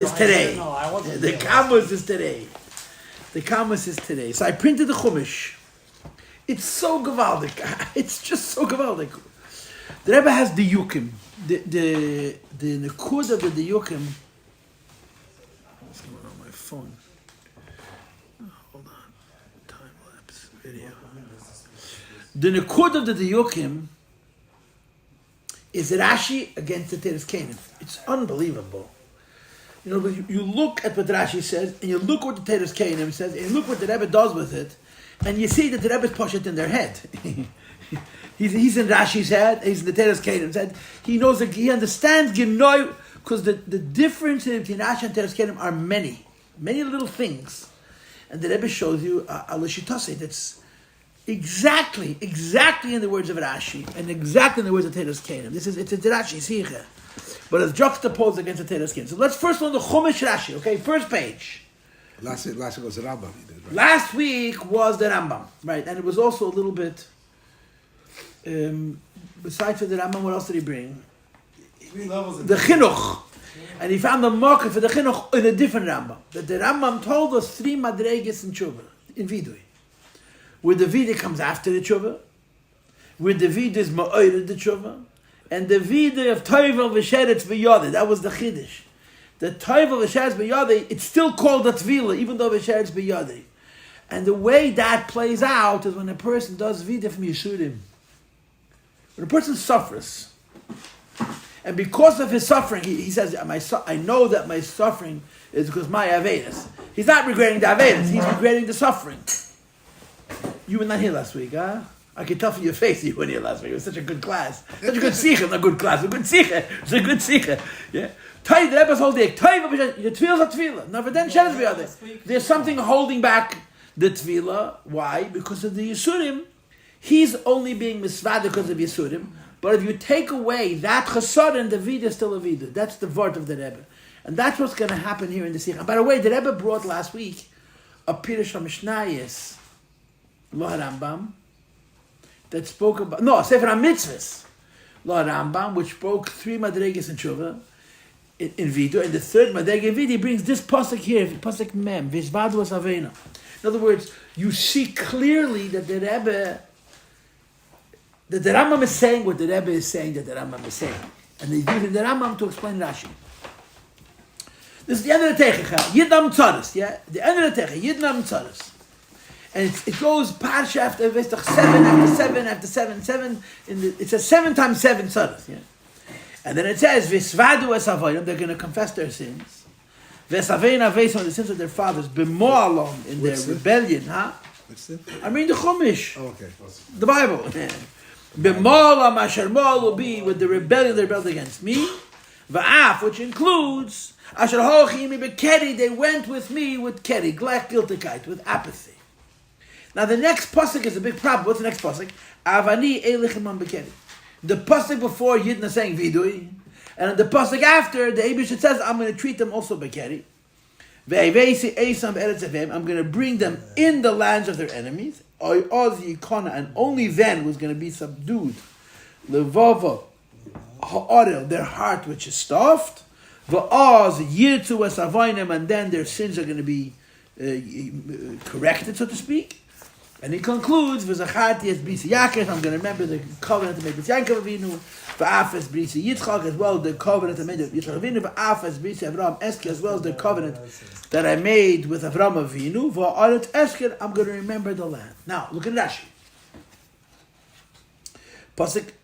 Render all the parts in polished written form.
is today. The Kamus is today. The Kamus is today. So I printed the Chumash. It's so gewaldig. It's just so gewaldig. The Rebbe has the Yukim. The Nekud of the Yukim. What's going on my phone? Oh, hold on. Time lapse video. The Nekud of the Yukim is Rashi against the Teres Canaan. It's unbelievable. You know, you look at what Rashi says, and you look what the Teres Canaan says, and you look what the Rebbe does with it, and you see that the Rebbe's push it in their head. he's in Rashi's head, he's in the Teres Canan's head. He knows that he understands Genoy, because the difference between Rashi and Teres Canaan are many little things. And the Rebbe shows you a Lishitase that's exactly in the words of Rashi, and exactly in the words of Teres Canaan. It's a Rashi Sicha. But it's juxtaposed against the Teres Canaan. So let's first learn the Chumash Rashi, okay? First page. Last week was the Rambam. Right? Last week was the Rambam, right? And it was also a little bit, besides for the Rambam, what else did he bring? The Chinuch. And he found the market for the Chinuch in a different Rambam. That the Rambam told us 3 madreges in Tshuva, in Vidui. Where the Vidui comes after the Tshuva, where the Vidui is Ma'ored the Tshuva, and the Vidui of Toivel v'Sheretz v'Yodeh. That was the Chiddush. The Toivel v'Sheretz v'Yodeh, it's still called the Tvila, even though v'Sheretz v'Yodeh. And the way that plays out is when a person does Vidui from Yeshurim. When a person suffers, and because of his suffering, he says, I know that my suffering is because my Avedis. He's not regretting the Avedis, he's regretting the suffering. You were not here last week, huh? I can tell from your face you weren't here last week. It was such a good class. Such a good sikha, not a good class. A good sikha. It's a good sikha. Yeah. The Rebbe's holding. Your tefillah are tefillah. Now, but then there's something holding back the tefillah. Why? Because of the Yisurim. He's only being misvad because of Yisurim. But if you take away that chassadim, the vida is still a vida. That's the word of the Rebbe. And that's what's going to happen here in the sikha. By the way, the Rebbe brought last week a Pirush HaMishnayos, Lo Rambam, that spoke about, Sefer HaMitzvahs, Lo Rambam, which spoke 3 madreges in Tshuva, in Vidu, and the 3rd madrege in Vidu, he brings this pasuk here, pasuk Mem, Vizvadu Asavena. In other words, you see clearly that the Rebbe, that the Rambam is saying what the Rebbe is saying that the Rambam is saying. And he's using the Rambam to explain Rashi. This is the end of the Teichah, Yidnam Tzaris, yeah? The end of the Teichah, Yidnam Tzaris. And it goes parsha after 7 after 7 after 7, 7. It's a 7 times 7 tzaras, yeah. And then it says Visvadu esavoyim, they're going to confess their sins. Vesavein aveis, the sins of their fathers, b'mo'alom, in their rebellion, huh? What's that? I mean the Chumash, Okay. the Bible. B'mo'alom asher mo'al will be with the rebellion they rebelled against me. Va'af, which includes asher hochi imi b'keri, they went with me with keri, giltigkeit, with apathy. Now the next pasuk is a big problem. What's the next pasuk? Avani elichem bekeri. The pasuk before Yidna saying vidui, and the pasuk after the Eibush says, "I'm going to treat them also bekeri." I'm going to bring them in the lands of their enemies. And only then was going to be subdued. Levava ha'orel, their heart which is stuffed. Va'az yirtu esavayim, and then their sins are going to be corrected, so to speak. And he concludes, "V'zacharti es brisi Yaakov." I'm going to remember the covenant I made with Yaakov Avinu. V'af es brisi Yitzchak, as well as the covenant I made with Yitzchak Avinu. V'af es brisi Avraham Esker, as well as the covenant that I made with Avraham Avinu. V'aretz Esker, I'm going to remember the land. Now look at Rashi.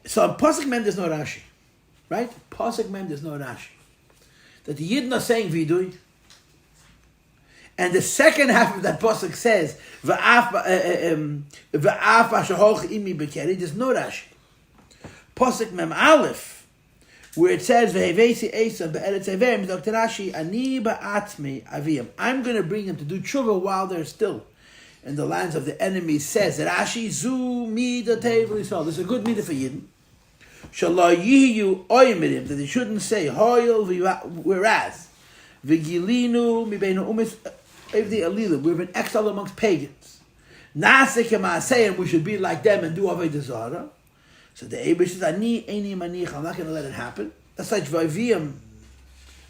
So in Pasuk Mem there's no Rashi, right? Pasuk Mem there's no Rashi. That the Yidden are saying vidui. And the second half of that pasuk says, "Va'af ashahoch imi bekeri." There's no Rashi. Pasuk Mem Aleph, where it says, "Vehevesi Esav be'eretz Averim," Dr. Rashi, "Ani ba'atmi aviyam." I'm going to bring them to do tshuva while they're still in the lands of the enemy. Says Rashi, "Zu mida tevul Yisrael." This is a good mida for Yidden. Shalai yiyu oyimirim, that they shouldn't say hoyel whereas v'gilinu mibeinu umis. We've been exiled amongst pagans. And we should be like them and do Avodah Zarah. So the Eibush says, I'm not going to let it happen. That's like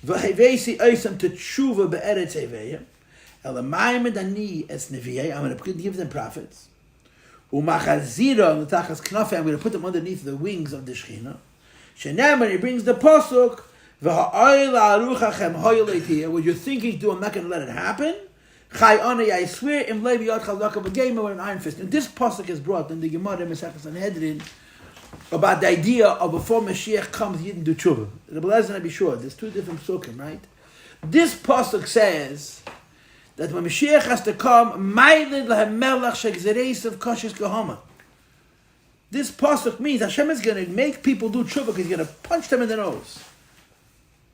V'hevesi oisam to tshuva be'eretz heveya. Elamayim ani es nevi'eh. I'm going to give them prophets. Umachazira l'tachas knafei. I'm going to put them underneath the wings of the Shechina. Shenemar, he brings the pasuk. What you're thinking, do I'm not going to let it happen. I swear, with an iron fist. And this pasuk is brought in the Gemara Mesachas Sanhedrin about the idea of before Mashiach comes, he didn't do tshuva. Rabbi Lezer, be sure, there's two different psukim, right? This pasuk says that when Mashiach has to come, this pasuk means Hashem is going to make people do tshuva because he's going to punch them in the nose.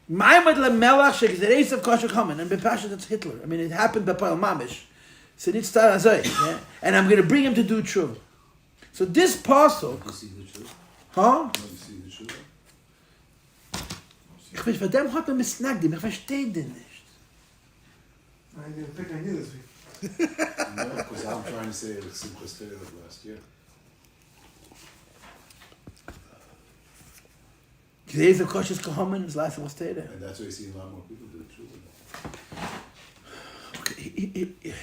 And Bepasha, that's Hitler. I mean, it happened by Paul Mamish. And I'm going to bring him to do tshuva. So this pasuk, huh? Ich weiß, von dem hat man misnagdim. Ich verstehe den nicht. I didn't think I knew this week. No, because I'm trying to say it was Simchas Torah last year. Today's a cautious Kohaman, his last was Torah. And that's why you see a lot more people do it. Okay.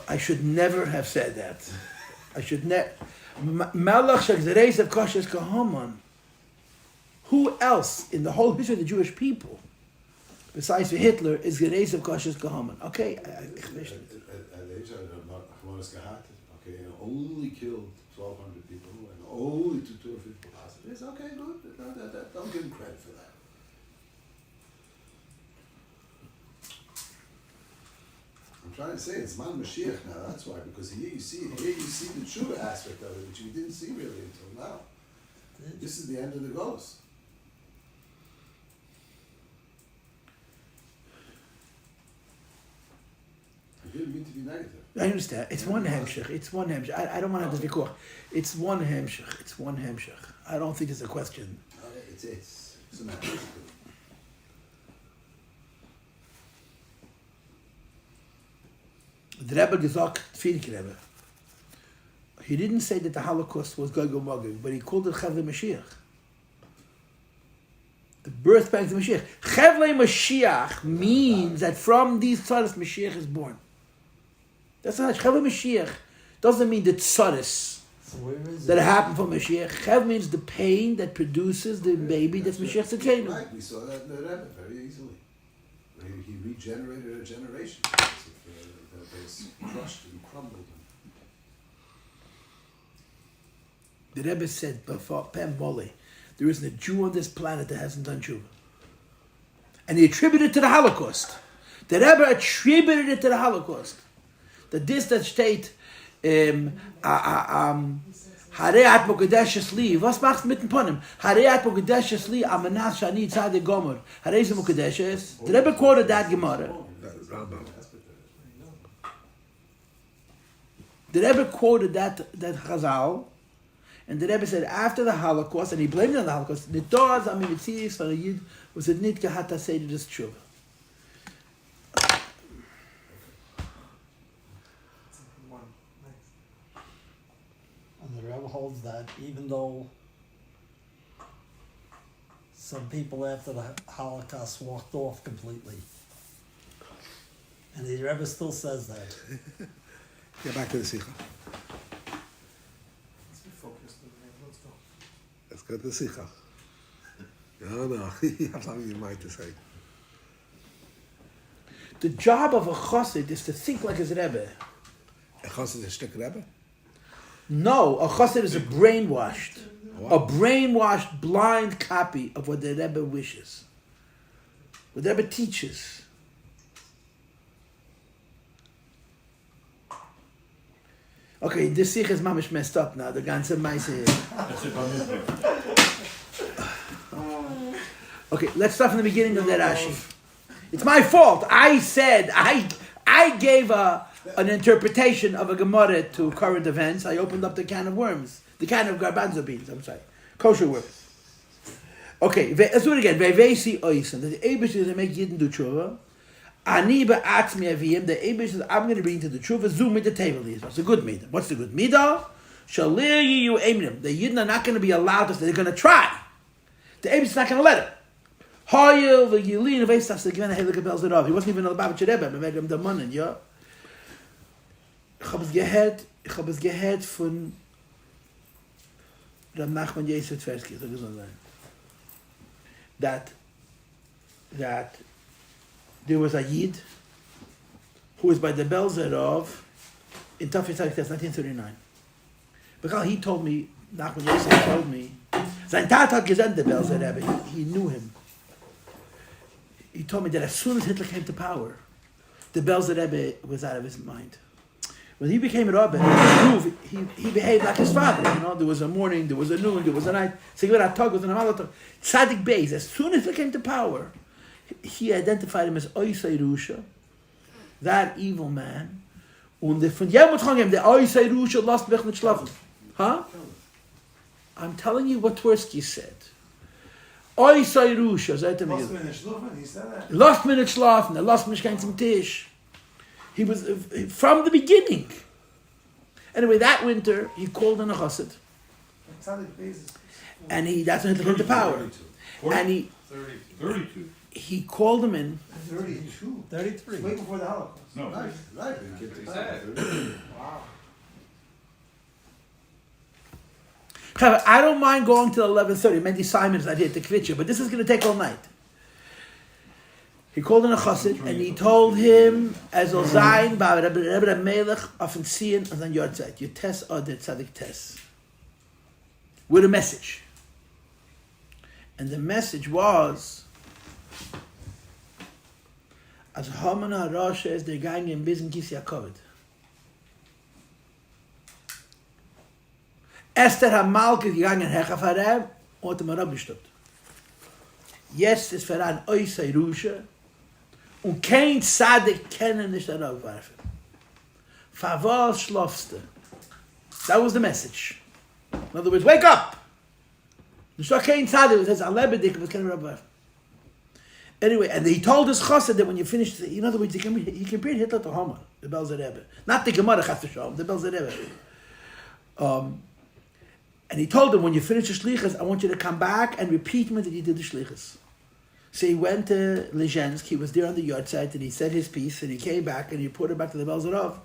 I should never have said that. I should never. Malach Shagzereis of cautious Kohaman. Who else in the whole history of the Jewish people, besides for Hitler, is Gereis of Cautious Kohaman? Okay, Okay, and only killed 1,200 people and only took 2 or 3 hostages. Okay, good. Don't give him credit for that. I'm trying to say it's Man Mashiach now. That's why, because here you see the tshuva aspect of it, which we didn't see really until now. This is the end of the ghost. I didn't mean to be negative. I understand. It's one hemshech. It's one hemshech. I don't want to have this vikuach. It's one hemshech. It's one hemshech. I don't think it's a question. It's a matter. The Rebbe gesagt, Friedrich Rebbe. He didn't say that the Holocaust was Gog and Magog, but he called it Chevlei Mashiach. The birth pangs of Mashiach. Chevlei Mashiach means that from these tzaddis Mashiach is born. That's not Chevlei Mashiach. Doesn't mean the tzaddis that happened from Mashiach. Chev means the pain that produces the baby that's Mashiach's Tzidkenu. Right, we saw that in the Rebbe very easily. He regenerated a generation. They crushed and crumbled. The Rebbe said, before Pem Mole, there isn't a Jew on this planet that hasn't done tshuva. And he attributed it to the Holocaust. The Rebbe attributed it to the Holocaust. That this that state, Hare at Mokedeshes li, was machst mitten ponim? Hare at Mokedeshes li, amanas shani tzadeh gomer. Hare is Mokedeshes. The Rebbe quoted that Gemara. The Rebbe quoted that Chazal, and the Rebbe said after the Holocaust, and he blamed it on the Holocaust, the doors on Mitziris for a Yid was a nit gehata say to this tshuva. And the Rebbe holds that even though some people after the Holocaust walked off completely, and the Rebbe still says that. Get back to the Sikha. Let's be focused. Let's go. Let's go to the Sikha. No, you have something in mind to say. The job of a chassid is to think like his Rebbe. A chassid is a shtick Rebbe? No, a chassid is a brainwashed, blind copy of what the Rebbe wishes, what the Rebbe teaches. Okay, this sikh is mamish messed up now. The ganze meise. Okay, let's start from the beginning of the Rashi. It's my fault. I said I gave an interpretation of a Gemara to current events. I opened up the can of worms, the can of garbanzo beans. I'm sorry, kosher worms. Okay, let's do it again. Ve'vesi oisen. That the Eibush is to make Yidden do tshuva. Ani ba'atzmi aviyim. The Eibush says, I'm going to bring to the tshuva. Zoom with the table. It's a good midah. What's the good midah? Shalir yiyu emrim. The Yidden are not going to be allowed to. They're going to try. The Eibush is not going to let it. Hoyel the Yelin of Esas the Gwen Heilige Bells it off. He wasn't even on the Babach Rebbe, but made him the money, yeah. Ich habe es gehört von Rab Nachman Yosef Tversky, so gesund sein. That there was a Yid who was by the Belzer of in Tafisach Test 1939. Because he told me, Nachman Yosef told me, sein Tat hat gesendet the Belzer Rebbe. He knew him. He told me that as soon as Hitler came to power, the Belzer Rebbe was out of his mind. When he became a rabbi, he behaved like his father. You know, there was a morning, there was a noon, there was a night. Tzaddik Beis. As soon as he came to power, he identified him as Oisei Rusha, that evil man. Und von Machon, der Oisei Rusha lost mich nicht schlafen. Huh? I'm telling you what Tversky said. Oisei Rusha, sagt er mir. Lost mir nicht schlafen, he said that. Lost mir nicht schlafen, lost mich kein zum Tisch. He was from the beginning. Anyway, that winter he called in a chassid, and that's when he came to power. 42. And he 32. he called him in. 32. 33. Way before the Holocaust. No. Right, right. We get to Wow. However, I don't mind going till 11:30. Mendy Simon's not here to quit you, but this is going to take all night. He called in a chassid and he told him, "As al zayin ba Rebbe Melech often seen on the yard side, you test or the tzaddik test with a message." And the message was, "As Haman HaRasha is they're going in Bizin Kis Yaakov. Esther HaMalka is gegangen Hechaf Harem und dem Arab gestoppt. Jetzt ist für ein Oisei Rusha und kein Tzaddik kennen nicht Arab werfen. Favos schlafste." That was the message. In other words, wake up! There's not kein Tzaddik, it says Alebedik, but kein Arab werfen. Anyway, and he told his chassid that when you finish, in other words, he compared Hitler to Haman, the Belzer Rebbe. Not the Gemara Chas V'Shalom, the Belzer Rebbe. And he told him, when you finish the shlichus, I want you to come back and repeat me that you did the shlichus. So he went to Lezhensk, he was there on the yard site, and he said his piece, and he came back, and he reported back to the Belzer Rav.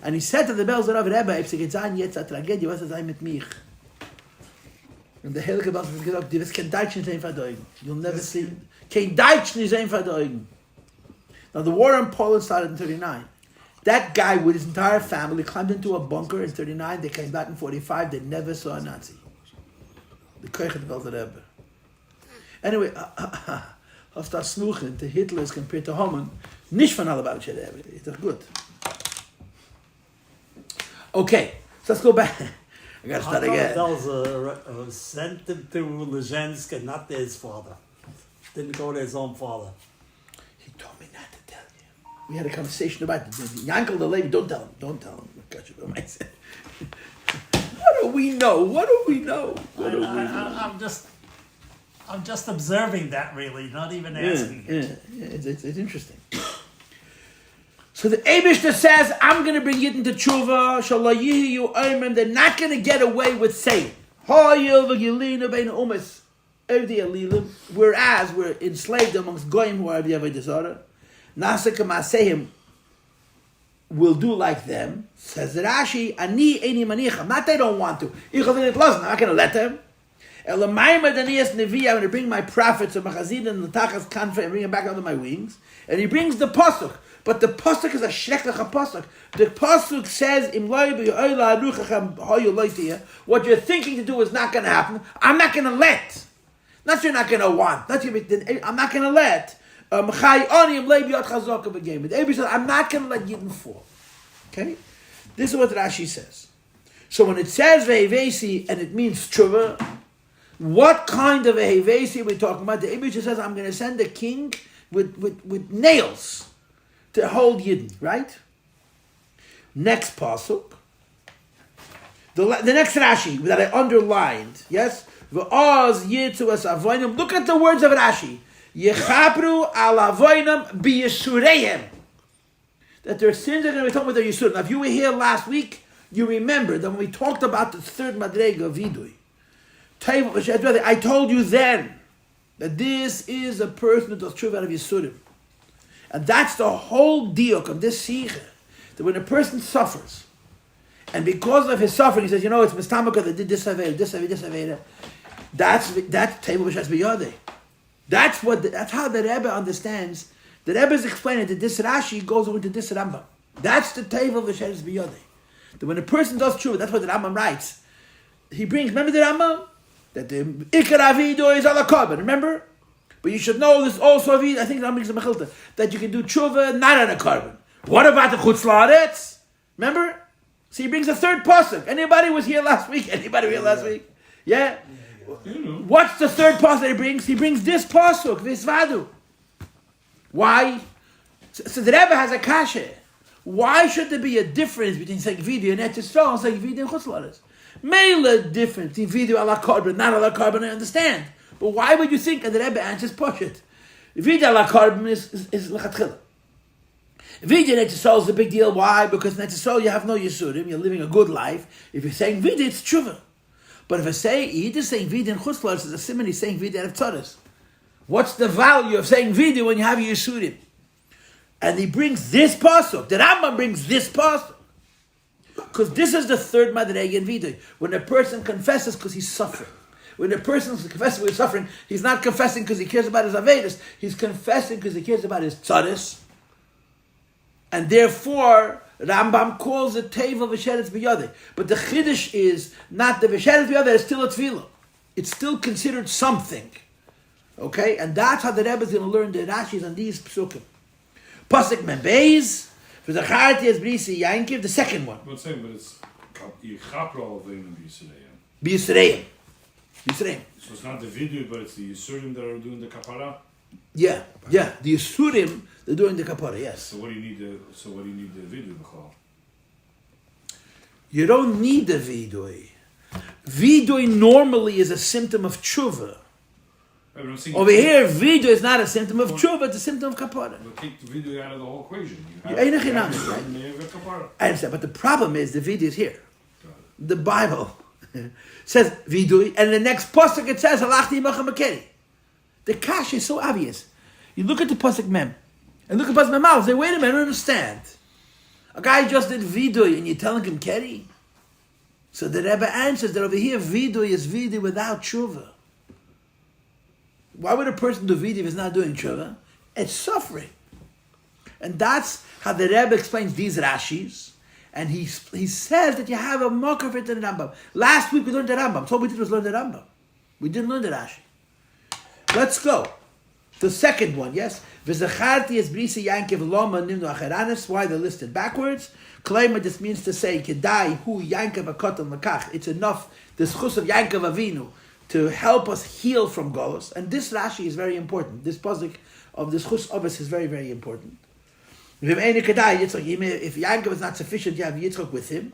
And he said to the Belzer Rav, Rebbe, if sie getan jetzt a Tragedie, was ist mit mich? Und der Heilige Belzer hat gesagt, du wirst kein Deutsch nicht sehen verdeugen. You'll never see, kein Deutsch nicht sehen verdeugen. Now the war in Poland started in 39. That guy with his entire family climbed into a bunker in 39. They came back in 45. They never saw a Nazi. The Kirche of the Rebbe. Anyway, auf das Snuchen, the Hitler is compared to Haman, nicht von alle Babach Rebbe. It's doch gut. Okay, so let's go back. I gotta start again. That sent him to Lezhensk and not to his father. Didn't go to his own father. He told me not to tell you. We had a conversation about it. Yankel the Levi, don't tell him. Don't tell him. What do we know? What do we know? What do we know? I'm just observing that, really, not even asking. Yeah, it's interesting. So the Eibishter says, I'm going to bring Yidden to Tshuva, Shallah Yihiyu Oimim, they're not going to get away with saying, Hoyil v'gilina bein umas, evdi alilim, whereas we're enslaved amongst Goyim who are the Avodah Zarah, Nasaka Masehim will do like them, says Rashi, Ani Eini Manicham, not they don't want to, I'm not going to let them. Elamayim Adanias Nevi, I'm going to bring my prophets of Machazid and Latachas Kanfa and bring them back under my wings. And he brings the Pasuk. But the Pasuk is a Shreklach Pasuk. The Pasuk says, what you're thinking to do is not going to happen. I'm not going to let. Not you're not going to want. I'm not going to let. I'm not going to let Yidden fall. Okay? This is what Rashi says. So when it says Vehevesi and it means Tshuva, what kind of a Hevesi are we talking about? The Ibishah says, I'm going to send a king with nails to hold Yidden, right? Next pasuk. The next Rashi that I underlined, yes? V'oz yitzu es avoinam. Look at the words of Rashi. Yechapru al avoinam b'yisureihem. That their sins are going to be talking about their yisurim. Now, if you were here last week, you remember that when we talked about the third madrega of Vidui, I told you then That this is a person who does tshuva out of Yisurim. And that's the whole diuk of this sikha. That when a person suffers, and because of his suffering, he says, it's Mistamaka that did this Aveda. That's table which has biyadeh. That's how the Rebbe understands. The Rebbe is explaining that this Rashi goes into this Rambam. That's the table which has biyadeh. That when a person does tshuva, that's what the Rambam writes. He brings, remember the Rambam? That the Ikar Avido is ala carbon, remember? But you should know this also, I think the Rambam brings a mechilta, that you can do tshuva not on a carbon. What about the Chutz La'aretz? Remember? So he brings a third pasuk. Anybody was here last week? Yeah? What's the third pasuk that he brings? He brings this pasuk, Visvadu. Why? So the Rebbe has a kasha. Why should there be a difference between saying video and Eretz Yisrael and saying video and Chutz La'aretz? Mele difference between video ala carbon, not ala carbon, I understand. But why would you think that the Rebbe answers Poshet? Video ala carbon is lechatchila. Video in Eretz Yisrael is a big deal. Why? Because in Eretz Yisrael you have no Yisurim, you're living a good life. If you're saying video, it's tshuva. But if I say, Yiddish saying video in Chutz La'aretz is a seminary saying video out of Tzaras. What's the value of saying video when you have Yisurim? And he brings this pasuk. The Rambam brings this pasuk. Because this is the third madrega in video. When a person confesses because he's suffering. When a person confesses because he's suffering, he's not confessing because he cares about his Avedis. He's confessing because he cares about his Tzaras. And therefore, Rambam calls it Teva V'Sheretz B'Yodeh. But the Chiddush is not the V'Sheretz B'Yodeh, it's still a Tefillah. It's still considered something. Okay? And that's how the Rebbe is going to learn the Rashis on these Psukim. Pasuk Mem Beis, V'Zacharti Es Brisi Yankiv, the second one. But it's Yichapro Avim B'Yisrael. So it's not the video, but it's the Yisurim that are doing the kapara? Yeah. The Yisurim, they're doing the kapara, yes. So what do you need the video b'chol? You don't need the vidui. Vidui normally is a symptom of tshuva. Over here, vidui is not a symptom of tshuva, it's a symptom of kapara. But take the video out of the whole equation. I understand, but the problem is the vidui is here. The Bible says vidui, and the next pasuk it says halachti imachem makeri. The kash is so obvious. You look at the pasuk mem, and look at pasuk mem al. Say, wait a minute, I don't understand. A guy just did vidui, and you're telling him keri. So the Rebbe answers that over here vidui is vidui without tshuva. Why would a person do vidui if he's not doing tshuva? It's suffering, and that's how the Rebbe explains these Rashis. And he says that you have a mocker for it in the Rambam. Last week we learned the Rambam. So all we did was learn the Rambam. We didn't learn the Rashi. Let's go. The second one, yes. V'zacharti es brisi Yankiv loma nimnu acheranis. Why they're listed backwards. Klema just means to say, kedai hu Yankiv akotam lakach. It's enough, the schus of Yankiv Avinu, to help us heal from Golos. And this Rashi is very important. This pasuk of the schus of us is very, very important. If Yankov is not sufficient, you have Yitzchak with him.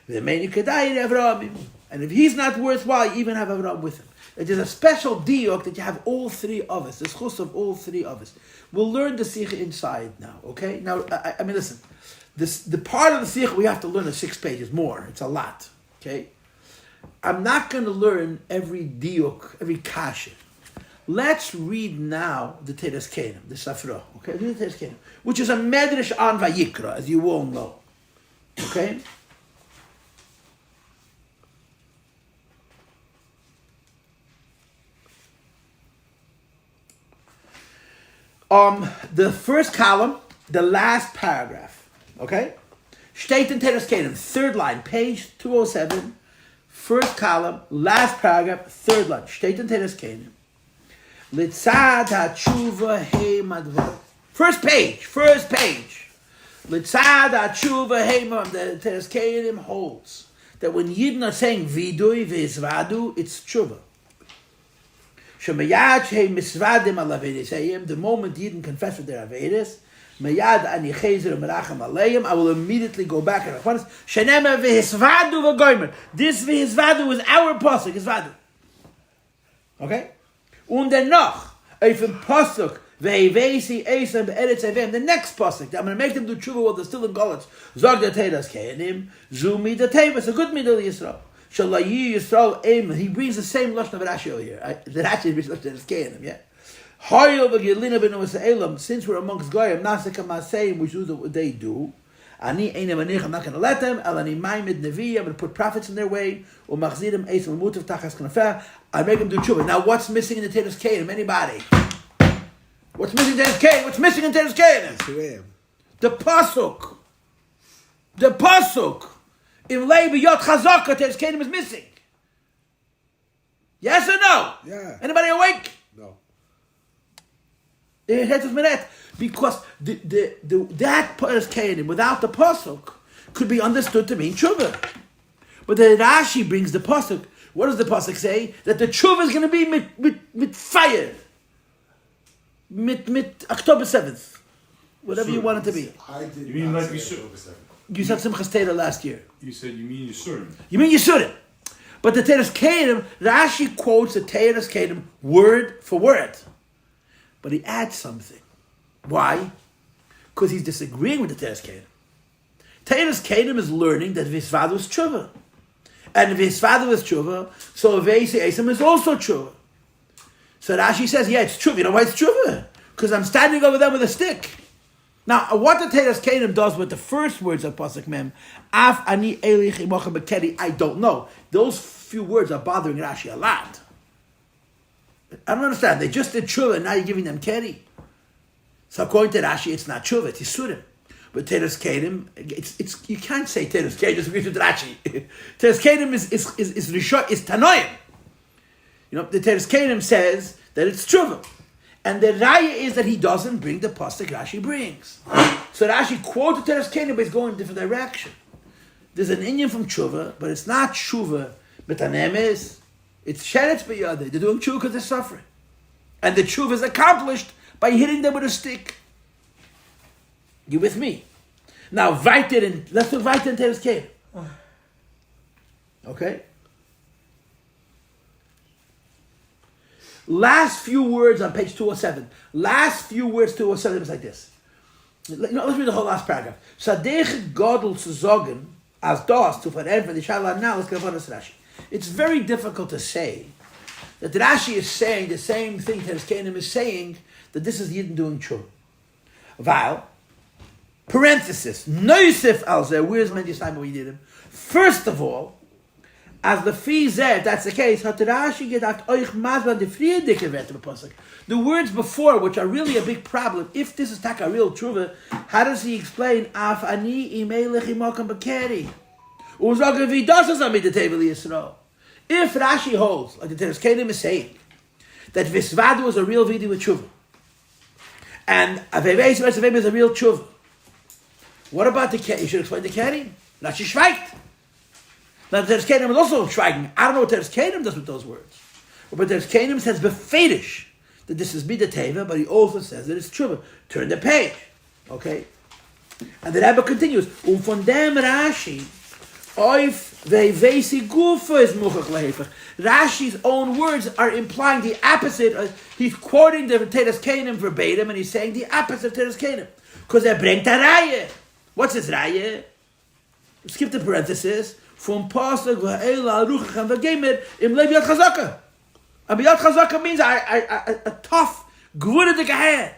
And if he's not worthwhile, you even have Avraham with him. It is a special diuk that you have all three of us, the schus of all three of us. We'll learn the sikha inside now, okay? Now, I mean, listen, the part of the sikha we have to learn is 6 pages more. It's a lot, okay? I'm not going to learn every diuk, every kasha. Let's read now the Teres Kenim, the Safra. Okay, read the Teres Kenim, which is a medrash on Vayikra, as you all know. Okay? The first column, the last paragraph. Okay? Steht in Teres Kenim, third line, page 207, first column, last paragraph, third line. Steht in Teres Kenim. Litzad hatshuva hey madvar. First page. Litzad hatshuva hey madvar. The Teres Kenim holds that when Yidden are saying vidui v'izvadu, it's tshuva. Shemayad hey misvadim al avedisayim. The moment Yidden confess with their avedis, mayad ani chezer merachem aleim, I will immediately go back and refund. Shenema v'izvadu v'goymer. This v'izvadu is our pasuk. Izvadu. Okay. Und dennoch, auf dem Pasuk, Ve'ivesi Eisam Be'eretz Avim, the next Pasuk, I'm going to make them do tshuva while they're still in Golitz. Zog the Teres Kenim, Zumi the Teva, it's a good middle Yisrael. Shalayi Yisrael Aim. He brings the same lashon of Rashi over here. The Rashi brings lashon of Kenim. Yeah. Hoyo v'Gelina ben Usaelam. Since we're amongst goyim, Nasika Masayim, which do what they do. Ani Einem Anich. I'm not going to let them. Alani Maimed Nevi. I'm going to put prophets in their way. Umachzirim Eisel Mutav Tachas Knafeh. I make them do tshuva. Now, what's missing in the Teres Kenim? Anybody? What's missing in Teres Kenim? What's missing in Teres Kenim? The pasuk. The pasuk. In Lei B'Yot Chazaka, Teres Kenim is missing. Yes or no? Yeah. Anybody awake? No. Because that Teres Kenim without the pasuk could be understood to mean tshuva. But the Rashi brings the pasuk. What does the pasuk say? That the tshuva is going to be mit fire. Mit October 7th. Whatever you want it to be. I did You mean not like say we should- October 7th. You said Simchas Torah last year. You said you mean Yisurim. You mean Yisurim. But the Teres Kenim, Rashi quotes the Teres Kenim word for word. But he adds something. Why? Because he's disagreeing with the Teres Kenim. Teres Kenim is learning that Visvadu is tshuva. And if Visvadu is tshuva, so Veisi Esim is also tshuva. So Rashi says, yeah, it's tshuva. You know why it's tshuva? Because I'm standing over them with a stick. Now, what the Teres Kenim does with the first words of Pasuk Mem, Af Ani Elich Imochem Bekeri, I don't know. Those few words are bothering Rashi a lot. I don't understand. They just did tshuva and now you're giving them keri. So according to Rashi, it's not tshuva, it's Yisurim. But Teres Kenim, it's you can't say Teres Kenim just agrees with Rashi. Teres Kenim is Tanoim. You know, the Teres Kenim says that it's tshuva. And the raya is that he doesn't bring the pasuk Rashi brings. So Rashi quoted Teres Kenim, but he's going in a different direction. There's an Indian from tshuva, but it's not tshuva betanemes. It's sheretz b'yadeh. They're doing tshuva because they're suffering. And the tshuva is accomplished by hitting them with a stick. You with me? Now, let's do weiter in Teres Kenim. Okay? Last few words on page 207. Last few words 207 is like this. Let's read the whole last paragraph. Sadech Godel zu sagen, as das to verhelfen, the Shalom now, let's go on this Rashi. It's very difficult to say that Rashi is saying the same thing Teres Kenim is saying, that this is Yidden doing tshuva. While, parenthesis, Neusif alze, where's Mendes time we did him? First of all, as the fee said, that's the case, hat Rashi gedacht, euch mazban de friedike werte bepasuk. The words before, which are really a big problem, if this is taka real tshuva, how does he explain, af ani imelech imokem bekeri? Uzagen wie das is amid the table Yisrael. If Rashi holds, like the Teres Kenim is saying, that Visvadu is a real video with tshuva, and Avevei Sevem is a real tshuva, what about the keri? You should explain the keri. Rashi schweigt. Now the Teres Kenim is also schweigen. I don't know what Teres Kenim does with those words. But Teres Kenim says befedish that this is Mida Teva, but he also says that it's tshuva. Turn the page. Okay? And the Rebbe continues, von dem Rashi, oif veivesi gufa is muchach lehefach. Rashi's own words are implying the opposite. He's quoting the Teres Kenim verbatim, and he's saying the opposite of Teres Kenim. Because they bring a raya. What's his raya? Skip the parenthesis. From pasuk va'ela ruchachem v'gemer im lev yad chazaka. And yad chazaka means a tough, gewurdige hand.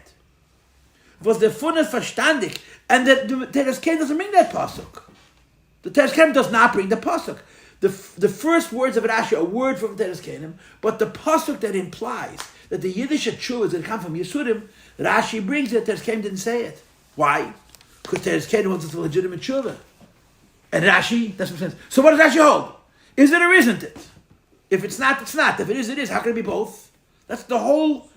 Was the fun is verstandig. And the Teres Kenim doesn't bring that pasuk. The Teres Kenim does not bring the pasuk. The first words of Rashi are a word from Teres Kenim, but the pasuk that implies that the Yiddish tshuva is going to come from Yisurim, Rashi brings it, Teres Kenim didn't say it. Why? Because Teres Kenim wants it to legitimate tshuva. And Rashi, that's what it says. So what does Rashi hold? Is it or isn't it? If it's not, it's not. If it is, it is. How can it be both? That's the whole...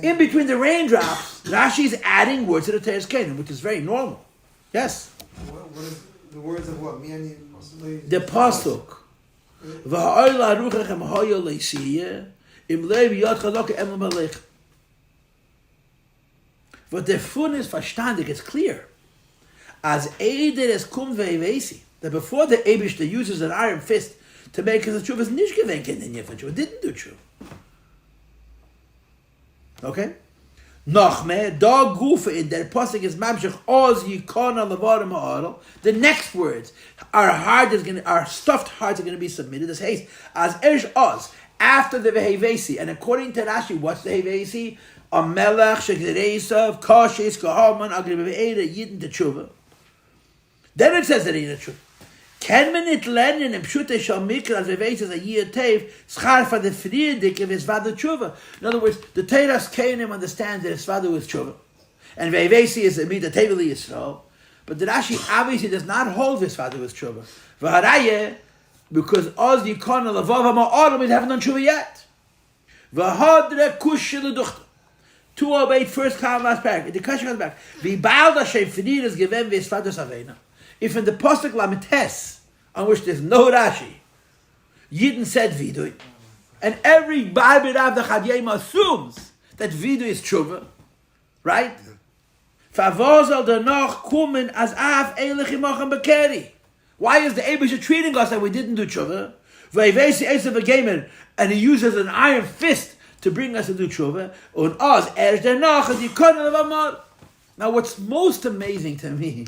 In between the raindrops, Rashi is adding words to the Teres Kenim, which is very normal. Yes? What is the words of what? The pasuk. V'ha'oila ruchachem ha'yo le'siyeh im lev yad chazaka em l'malech. But the fun is verstandig, it's clear. As Eider es kum ve'evesi, that before the Eibishter uses an iron fist to make his tshuva, is nicht gewenken in Yefan tshuva, didn't do tshuva. Okay? Noch mehr, da gufe in der Posik is mamshich oz yikona levarim ha'adol. The next words, our stuffed hearts are going to be submitted as haste. As ersh oz, after the vehevesi, and according to Rashi, what's the vehevesi? A melech shekdereisav, kashes, kahaman, agri be'eda, yidin teshuva. Then it says that in the truth. Can man it learn in Pshute Shal Mikra as Reveis as a year tave schar for the Friedik of his father tshuva? In other words, the Teiras Kainim understands that his father was tshuva, and Reveisi is a Mida Teveli Yisrael. But the Rashi obviously does not hold his father was tshuva. V'haraye, because Oz Yikon Lavav HaMa'adim is haven't done tshuva yet. V'hadre Kush L'Duchta. 208 first column last paragraph. The question comes back. V'ba'al Hashem Friedik given his father's Avena. If in the Pasuk Lamites, on which there's no Rashi, Yidden said Vidui, and every Bible Rav the Chadiyim assumes that Vidui is Tshuva, right? Favozal danach kumen as av eilich imachem bekeri. Why is the Abisha treating us that we didn't do Tshuva? Vayvesi esav agamen, and he uses an iron fist to bring us to do Tshuva. Un oz ersh danach as yikon lev. Now what's most amazing to me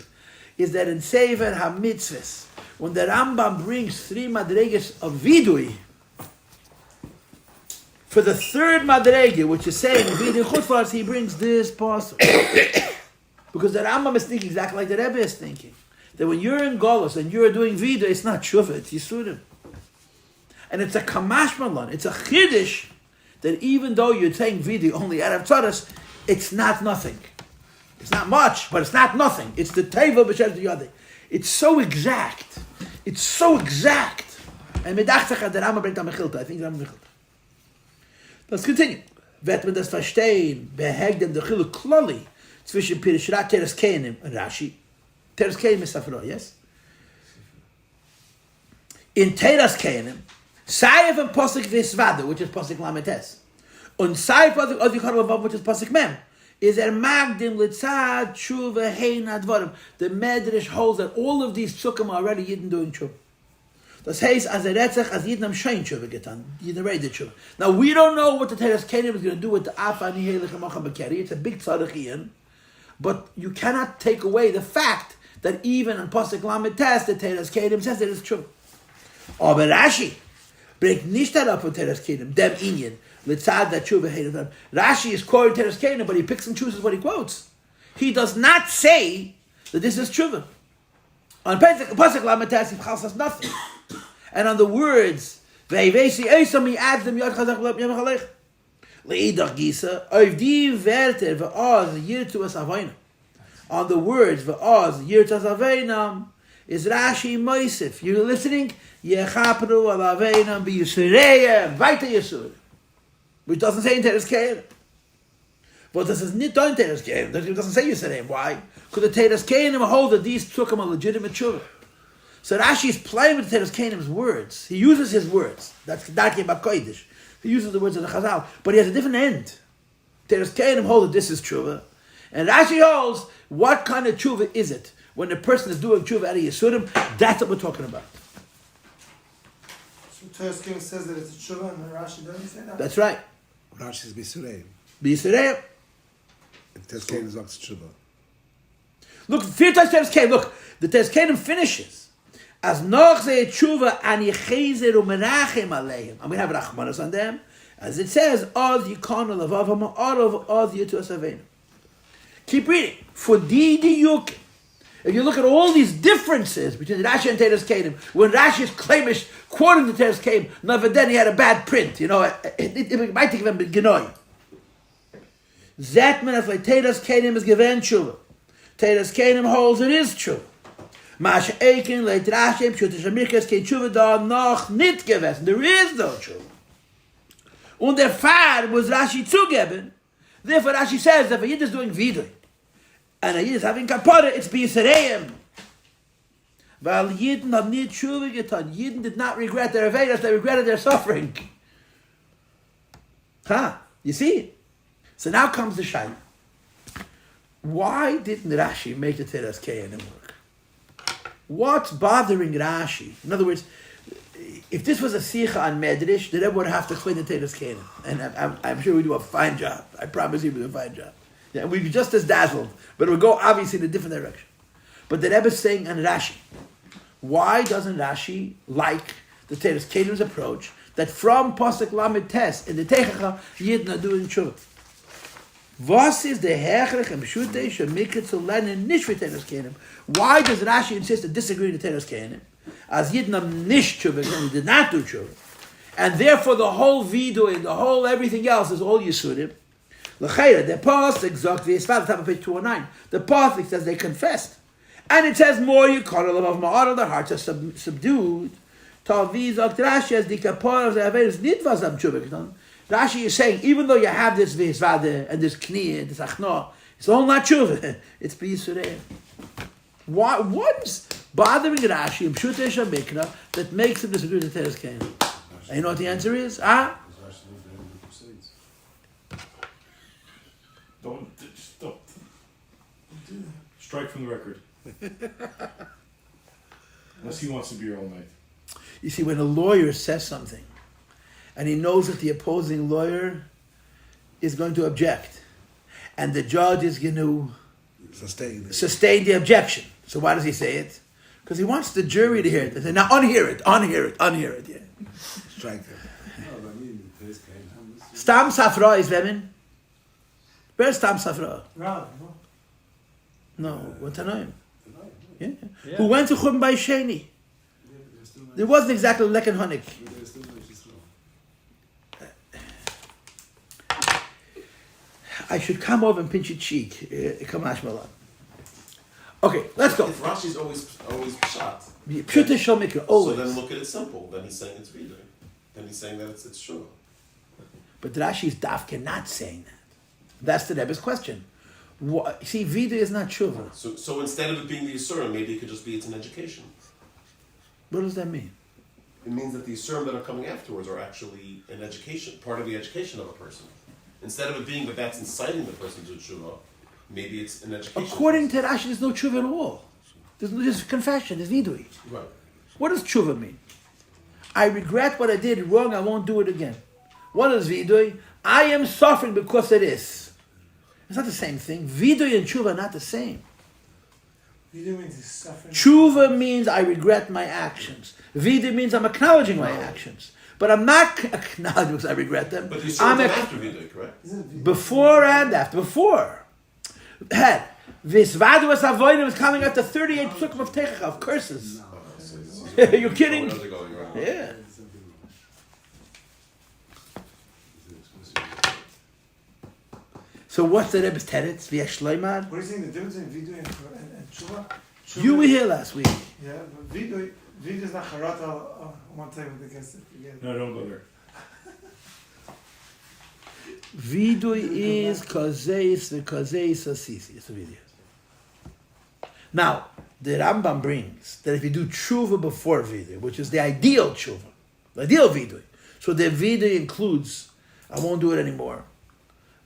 is that in Sefer HaMitzvahs, when the Rambam brings 3 madreges of Vidui, for the third madrege, which is saying Vidui Chutfars, he brings this passage. Because the Rambam is thinking exactly like the Rebbe is thinking. That when you're in Golos and you're doing Vidui, it's not Shuvah, it's Yisurim. And it's a Kamash Malon, it's a Chiddush, that even though you're saying Vidui only Erev Tzaras, it's not nothing. It's not much, but it's not nothing. It's the teva b'shem the yadei. It's so exact. It's so exact. And medachtach der Rambam bringt am Mechilta. I think Rambam Mechilta. Let's continue. Wird man das verstehen, behegt dem der Chiluk kloli zwischen Pirishat Teres Keinim and Rashi. Teres Keinim is Safro, yes? In Teres Keinim, Sayef and Posik Visvada, which is Posik Lametes, and Sayef Posik Odikar, which is Posik Mem, is magdim litzad tshuva hein advarim. The Medrash holds that all of these psukim are already Yidden doing tshuva. Das heißt, as a retzach, as Yidden am shein tshuva getan. Yidden already did tshuva. Now, we don't know what the Teres Keinim is going to do with the Afani Heilich HaMacham Bekeri. It's a big tzaddik, but you cannot take away the fact that even in Pasuk Lamed Tes, the Teres Keinim says it is tshuva. Aber Rashi bringt nicht darauf von Teres Keinim, dem Inyan. Rashi is quoting Teres Keinim, but he picks and chooses what he quotes. He does not say that this is Tshuva. On Pasuk Lamed Tes, he tells us nothing. And on the words, Ve'ivesi Eisam, he adds them, Yad Chazak Lep Yem Chalech. Le'idach Gisa, Oiv di Verter, Ve'oz, Yirtu Es Avayna. On the words, Ve'oz, Yirtu Es Avayna, is Rashi Moisef. You're listening? Yechapru Al Avayna, B'Yisureya, Vaita Yisur. Which doesn't say in Teres Keinim. But this is not done in Teres Keinim. It doesn't say Yisrael. Why? Because the Teres Keinim hold that these psukim are legitimate tshuva. So Rashi is playing with Teres Keinim's words. He uses his words. That's Kedarkei B'Kodesh. He uses the words of the Chazal. But he has a different end. Teres Keinim hold that this is tshuva. And Rashi holds, what kind of tshuva is it? When the person is doing tshuva out of Yisurim, that's what we're talking about. So Teres Keinim says that it's a tshuva, and then Rashi doesn't say that? That's right. Rashi is B'Yisrael. B'Yisrael. If Teres Keinim is not Tshuva. Look, 4 times Teres Keinim. Look, the Teres Keinim finishes. As noch ze tshuva an yechezer u'merachem aleim. I'm going to have rachmanas on them. As it says, Oz yikon levav ha'ma'arav Oz yitu asavenu. Keep reading. For di diyuk. If you look at all these differences between Rashi and Teres Keinim, when Rashi is claimish quoting the Teres Keinim, never then he had a bad print. You know, it might take him a genoy. Zetman as like Teres Keinim is given tshuva. Teres Keinim holds it is true. Masha Eiken leit Rashi pshutish amikas kein tshuva da noch nit gewesen. There is no tshuva. Und der Fahr was Rashi zugeben. Therefore Rashi says that if a Yid is doing vidui, and a Yid is having kapara, it's b'Yisrael. Weil Yidden have nicht tshuva getan. Yidden did not regret their avedas, they regretted their suffering. You see? So now comes the shayla. Why didn't Rashi make the Teres Keinim work? What's bothering Rashi? In other words, if this was a sicha on Medrash, the Rebbe would have to explain the Teres Keinim. And I'm sure we do a fine job. I promise you we do a fine job. Yeah, we'd be just as dazzled, but it would go obviously in a different direction. But the Rebbe is saying on Rashi, why doesn't Rashi like the Teres Kedem's approach that from Pasuk Lamed Tes in the Teichacha Yidden are doing tshuva? Was is the Hechrech and B'shutei Shemikra to learn nish for Teres Kedem? Why does Rashi insist to disagree with Teres Kedem? As Yidden are nish tshuva, and did not do tshuva. And therefore the whole Vidu and the whole everything else is all Yisurim. L'chayra, the Pasuk exactly is found on page 209. The Pasuk says they confessed. And it says more you call them of Ma'ar, their hearts are subdued. Rashi is saying, even though you have this Vizvade and this Knie and this Achno, it's all not tshuva. It's B'Yisurim. What's bothering Rashi in Pshutei Shamikra that makes him disagree with the Teres Kedem? And you know what the answer is? Don't. Strike from the record. Unless he wants to be your all night. You see, when a lawyer says something, and he knows that the opposing lawyer is going to object, and the judge is going to sustain the objection. So why does he say it? Because he wants the jury to hear it. They say, now unhear it. Yeah. Strike it. Stam Safra is Lemin. Where's Stam Safra? No, what Tanoim? Yeah. Who went to Chum by Sheni? There wasn't exactly Lek and Honig. I should come over and pinch your cheek. Kamash Malan. Okay, let's go. If Rashi's always shot. Pshutei Shamikra, always. So then look at it simple. Then he's saying it's Vidu. Then he's saying that it's true. But Rashi's dafke not saying that. That's the Rebbe's question. See, Vidu is not tshuva. So instead of it being the Yisurim, maybe it could just be it's an education. What does that mean? It means that the Yisurim that are coming afterwards are actually an education, part of the education of a person. Instead of it being that that's inciting the person to tshuva, maybe it's an education. According to Rashi, there's no tshuva at all. There's just confession, there's vidui. Right. What does tshuva mean? I regret what I did wrong, I won't do it again. What is vidui? I am suffering because of this. It's not the same thing. Vidui and tshuva are not the same. Vidu means he's suffering. Tshuva means I regret my actions. Vidui means I'm acknowledging my actions. But I'm not acknowledging because I regret them. But Yisurim come after Vidu, correct? Before and after. Before. Visvadu es avodim is coming after 38 psukim of Teichacha, of curses. You're kidding? Yeah. So what's the Rebbe's teretz? V'yesh shleimar? What do you think the difference between Vidu and tshuva? You were here last week. Yeah, but Vidu is not charata. I want to tell you what the guest said. No, don't go there. Vidui is kazeis asisi. It's a video. Now, the Rambam brings that if you do tshuva before vidui, which is the ideal tshuva, the ideal vidui, so the vidui includes, I won't do it anymore.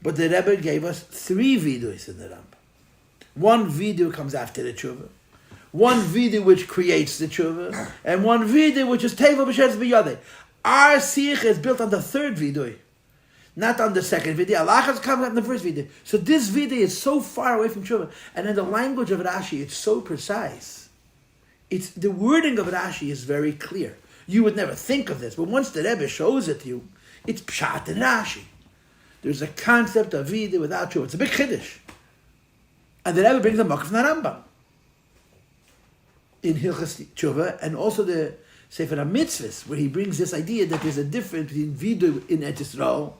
But the Rebbe gave us 3 viduis in the Rambam. One vidu comes after the tshuva, one vidu which creates the tshuva, and one vidu which is teva b'sheretz b'yadei. Our sikh is built on the 3rd vidui. Not on the 2nd video. Allah has come on the 1st video. So this video is so far away from tshuva. And in the language of Rashi, it's so precise. It's the wording of Rashi is very clear. You would never think of this, but once the Rebbe shows it to you, it's pshat in Rashi. There's a concept of video without tshuva. It's a big chiddush. And the Rebbe brings the Machon from the Rambam in Hilchas Tshuva, and also the Sefer HaMitzvahs, where he brings this idea that there's a difference between vidu in Eretz Yisrael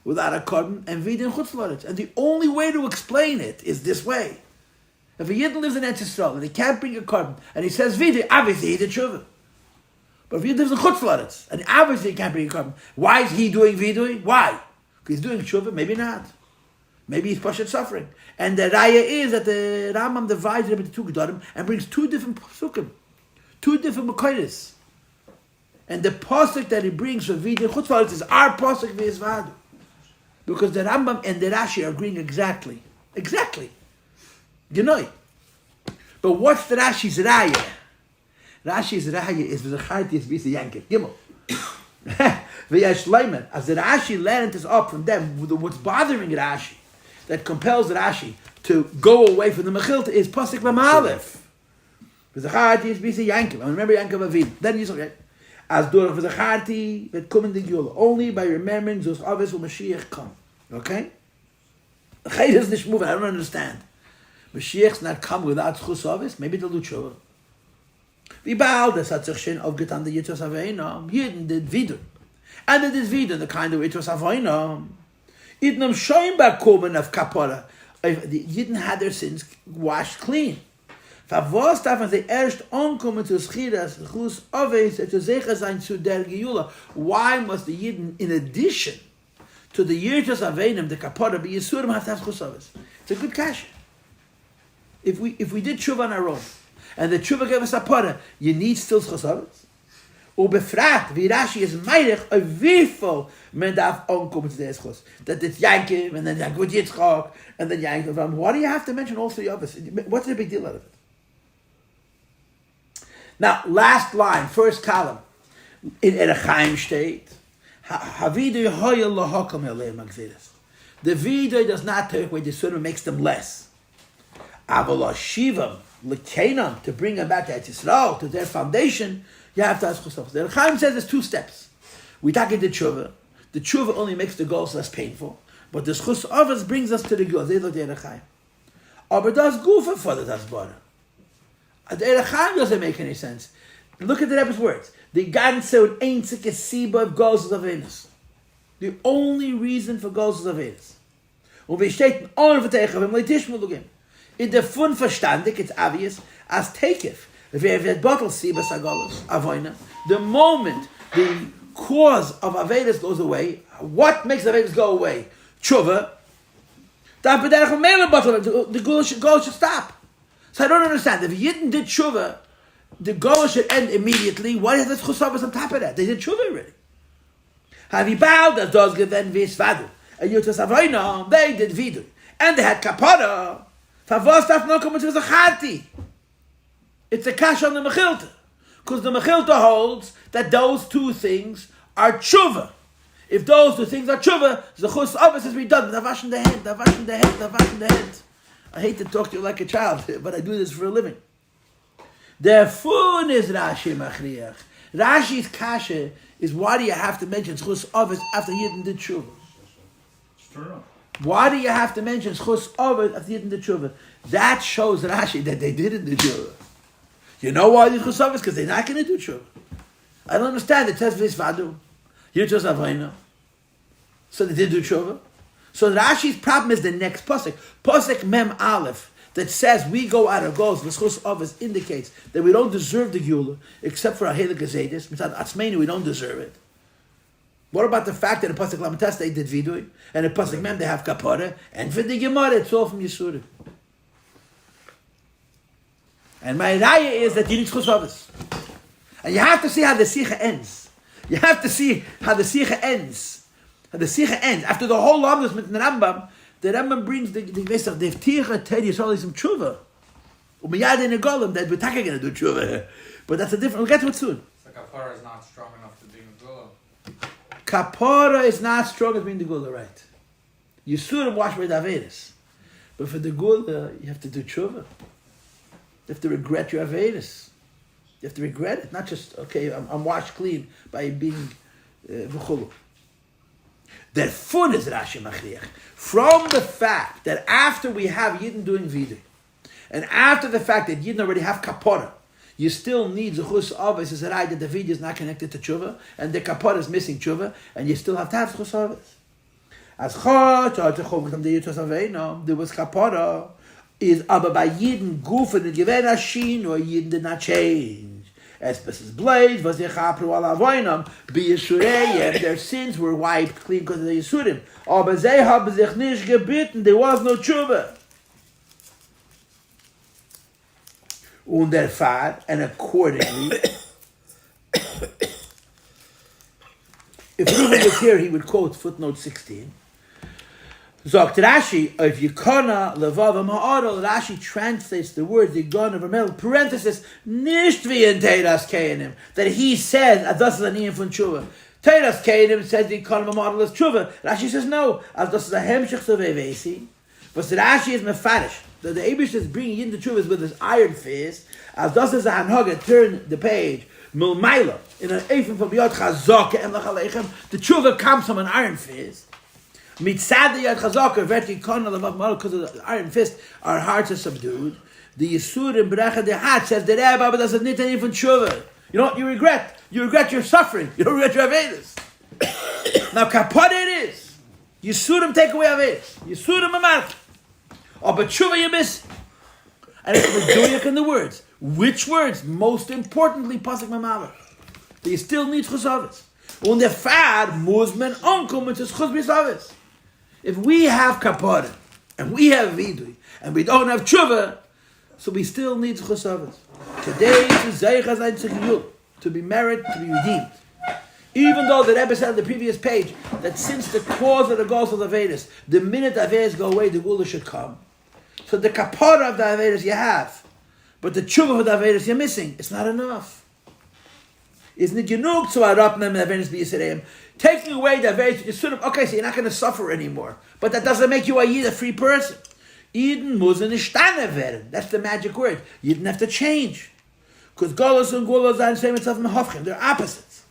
without a korban and vidu in Chutz La'aretz. And the only way to explain it is this way. If a Yidden lives in Eretz Yisrael and he can't bring a korban and he says vidu, obviously he did tshuva. But if he lives in Chutz La'aretz and obviously he can't bring a korban, why is he doing vidu? Why? Because he's doing tshuva? Maybe not. Maybe he's pashat suffering. And the raya is that the Rambam divides it into 2 gedorim and brings 2 different pasukim, 2 different makoros. And the pasuk that he brings for Vidya Chutz La'aretz is our pasuk v'yizvadu. Because the Rambam and the Rashi are agreeing exactly. You know. But what's the Rashi's raya? Rashi's raya is v'zacharti is v'isa yanket. Gimel. V'yesh leimer. As the Rashi learned this up from them, what's bothering Rashi, that compels Rashi to go away from the Mechilta is Pasuk Mem Aleph. V'zacharti is Bisa Yankiv. I remember Yankiv Avin. Then you say, as Dorach V'zacharti, that come in the Gula. Only by remembering Zos Avis will Mashiach come. Okay? The Chay is nicht moving. I don't understand. Mashiach's not come without Chus Avis. Maybe they'll do Tshuva. Wie bald es hat sich schon aufgetan, der Yitzhak Aveinam. Jeden did Vidun. And it is Vidun, the kind of Yitzhak Aveinam. Idnam scheinbar kommen auf Kapara. The Yidden had their sins washed clean. Verwas darf man sie erst ankommen zu Schiras, Chus Aves, zu sicher sein zu der Geula. Why must the Yidden, in addition to the Yitzhak Aveinam, the Kapara, be Yisurim, have to have Chus Aves? It's a good kasha. If we did tshuva on our own, and the tshuva gave us a para, you need still chasavos. Ubefragt, wie Rashi is meirig, a wieviel men darf onkomen to the eschos. That it's Yankiv, and then Yankov Yitzchak, and then Yankov. Why do you have to mention all three of us? What's the big deal out of it? Now, last line, first column. In Erechaim state, Havidu hoyel lahakam eleim magziris. The vidu does not take away the sunnah, makes them less. Avala shivam lekenam, to bring them back to Eretz Yisrael, to their foundation, you have to ask yourself. The Chaim says there's two steps. We take it to tshuva. The tshuva only makes the goals less painful, but the schus avos brings us to the goal. They look at the Chaim. Aber das gufa for the dasbara. The Chaim doesn't make any sense. Look at the Rebbe's words. The ganze und einzige Siba of goals of Venus. The only reason for goals of Venus. Und wir steht on verteigen, wenn wir tishmu lugim. In der fun verstandig, it's obvious, as takef. If you have a bottle Sibas Agolos, Avoina, the moment the cause of Avedis goes away, what makes Avedis go away? Tshuva. The goal should stop. So I don't understand. If Yidden did Tshuva, the goal should end immediately. Why is this Chusavas on top of that? They did Tshuva already. Have you bowed as does give then Visvadu? And Yutas Avoina, they did Vidu. And they had Kapara. Favos darf noch kommen zu Zacharti. It's a kash on the Mechilta. Because the Mechilta holds that those two things are tshuva. If those two things are tshuva, the chus avos is redundant. The wash in the head, the wash in the head, the wash in the head. I hate to talk to you like a child, but I do this for a living. Therefore is Rashi Machriach. Rashi's kasha is why do you have to mention chus avos after Yidden did tshuva? Why do you have to mention chus avos after Yidden did tshuva? That shows Rashi that they didn't do tshuva. You know why these chusavos? Because they're not going to do tshuva. I don't understand. It says visvadu. You just avoina. So they did do tshuva. So Rashi's problem is the next pasuk. Pasuk mem aleph that says we go out of goals. The chusavos indicates that we don't deserve the gula except for a helik azedis. Mitzad atzmeinu, we don't deserve it. What about the fact that in pasuk lamites they did vidui and in pasuk mem they have kapara and for the gemara it's all from Yisurim. And my raya is that you need chusavos. And you have to see how the sikha ends. You have to see how the sikha ends. How the sikha ends. After the whole lamdas with the Rambam brings the Vesach, the Tifticha Ted Yisrael some tshuva. Umiyad in a golem that we're going to do tshuva. But that's a different, we'll get to it soon. So kapara is not strong enough to be a gula. Kapara is not strong as being the gula, right? Yisurim wash with Averis. But for the gula, you have to do tshuva. You have to regret your Averis. You have to regret it, not just, okay, I'm washed clean by being v'chulu. That fun is Rashi Machriach. From the fact that after we have Yidden doing Vidu, and after the fact that Yidden already have Kapora, you still need Zechus Avos as a right that the Vidu is not connected to Tshuva, and the Kapora is missing Tshuva, and you still have to have Zechus Avos. As there was Kapora, is aber bei Yidden Gufen and Gewen Ashin or Yidden did not change. Especially blades was the Chapru ala Avoinam be Yishureim. Their sins were wiped clean because of the Yisurim. Aber they haben sich nicht gebeten. There was no tshuva. Und der Fad, and accordingly, if Reuben was here, he would quote footnote 16. Zogt Rashi, if Yikona levav ha'adol, Rashi translates the word Yikona vermel parenthesis nicht wie in Teiras Keinim, that he says adas laniyim von tshuva. Teiras Keinim says Yikona ha'adol is tshuva. Rashi says no, as das is a hemshich sovevesi. But the Rashi is mefarish. That the Eibush is bringing in the truth with his iron fist. As das is a hanhaga, turn the page. Milmaila in an eifim from Yad Chazaka and Lachaleichem. The tshuva comes from an iron fist. Mitzad the Yad Chazaka veti kona lavav mal because of the iron fist, our hearts are subdued. The Yisur in Berecha de Hat says the Rebbe doesn't need any from tshuva. You know what you regret? You regret your suffering. You don't regret your avedus. Now kapara it is. Yisurim take away avedus. Yisurim amark. Oh, but tshuva you miss. And it's meduyak in the words. Which words? Most importantly, pasuk mamala. That you still need chusavos. Und der Fad muss man ankommen zu chus b'savos. If we have kapara and we have vidui and we don't have tshuva, so we still need chusavos. Today to zeicha zayin tzechiyut, to be married, to be redeemed. Even though the Rebbe said on the previous page that since the cause of the goals of the Vedas, the minute the Vedas go away, the Gula should come. So the kapara of the Avedas you have, but the tshuva of the Avedas you're missing. It's not enough. Isn't it genug to arapnem and Avedas b'Yisraelim? Taking away the Avedas, you sort of, okay, so you're not going to suffer anymore. But that doesn't make you a Yid, a free person. Yidden muss nishtane werden. That's the magic word. You didn't have to change. Because Golos and Gulos are the same itself in Hofchim. They're opposites.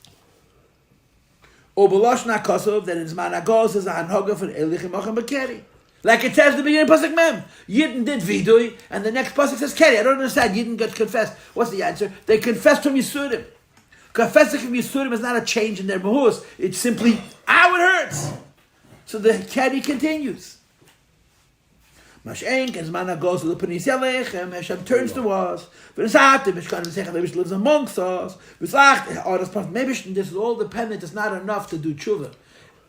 Obolosh na kosov, that in Zman HaGolos is a hanhoga for Elichim Machon Bekeri. Like it says at the beginning of Pasuk Mem. Yidden did vidui, and the next Pasuk says Keri. I don't understand. Yidden got confessed. What's the answer? They confessed from Yisurim. Confessing from Yisurim is not a change in their mahus. It's simply, ow, it hurts. So the Keri continues. Machon and Zman HaGolos to the Panis Yalechem. Hashem turns to us. V'nisate, Mishkan V'sechel, Maybe lives amongst us. V'slach, maybe this is all dependent. It's not enough to do tshuva.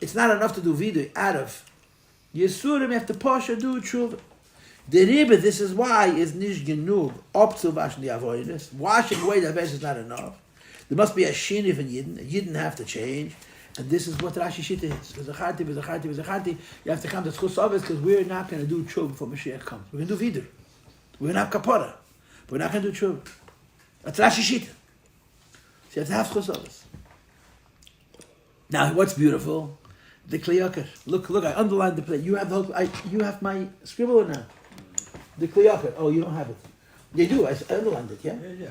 It's not enough to do vidui out of Yisurim have to pasha do tshuva. The Rebbe, this is why, is nish genug up to washing the avoidance. Washing away the avedas is not enough. There must be a shini from Yidden. Yidden have to change. And this is what Rashi Shita is. V'zacharti. You have to come to Tzchus Avos because we're not going to do tshuva before Mashiach comes. We're going to do vidr. We're going to have kapara. But we're not going to do tshuva. That's Rashi Shita. So you have to have Tzchus Avos. Now, what's beautiful? The Kliyakar. Look, I underlined the play. You have the whole, you have my scribble now. The Kliyakar. Oh, you don't have it. You do. I underlined it, yeah? Yeah.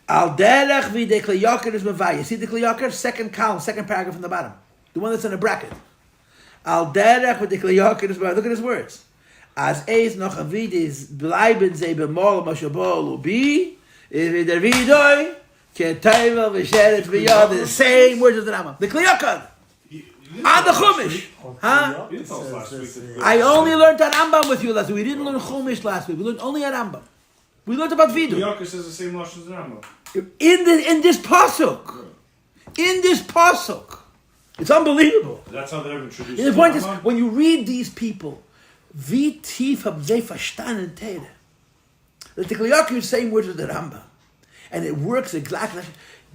Al derech vi de Kliyakar is mevaya. See the Kliyakar? Second column, second paragraph from the bottom. The one that's in a bracket. Al derech vi de Kliyakar is mevaya. Look at his words. As eis noch avidis bleiben ze bemol mashabol ubi if der vidoi ke taivel v'sheret v'yad. The same words as the Rambam. The Kliyakar. On the Chumash. Huh? I only learned at Rambam with you last week. We didn't learn Chumash last week. We learned only at Rambam. We learned about Vidu. Yaakov says the same lashon as the Rambam. In this pasuk. In this pasuk. It's unbelievable. That's how they're introduced. And the point is, when you read these people, wie tief haben sie verstanden Teire. The Yaakov is saying words of the Rambam. And it works exactly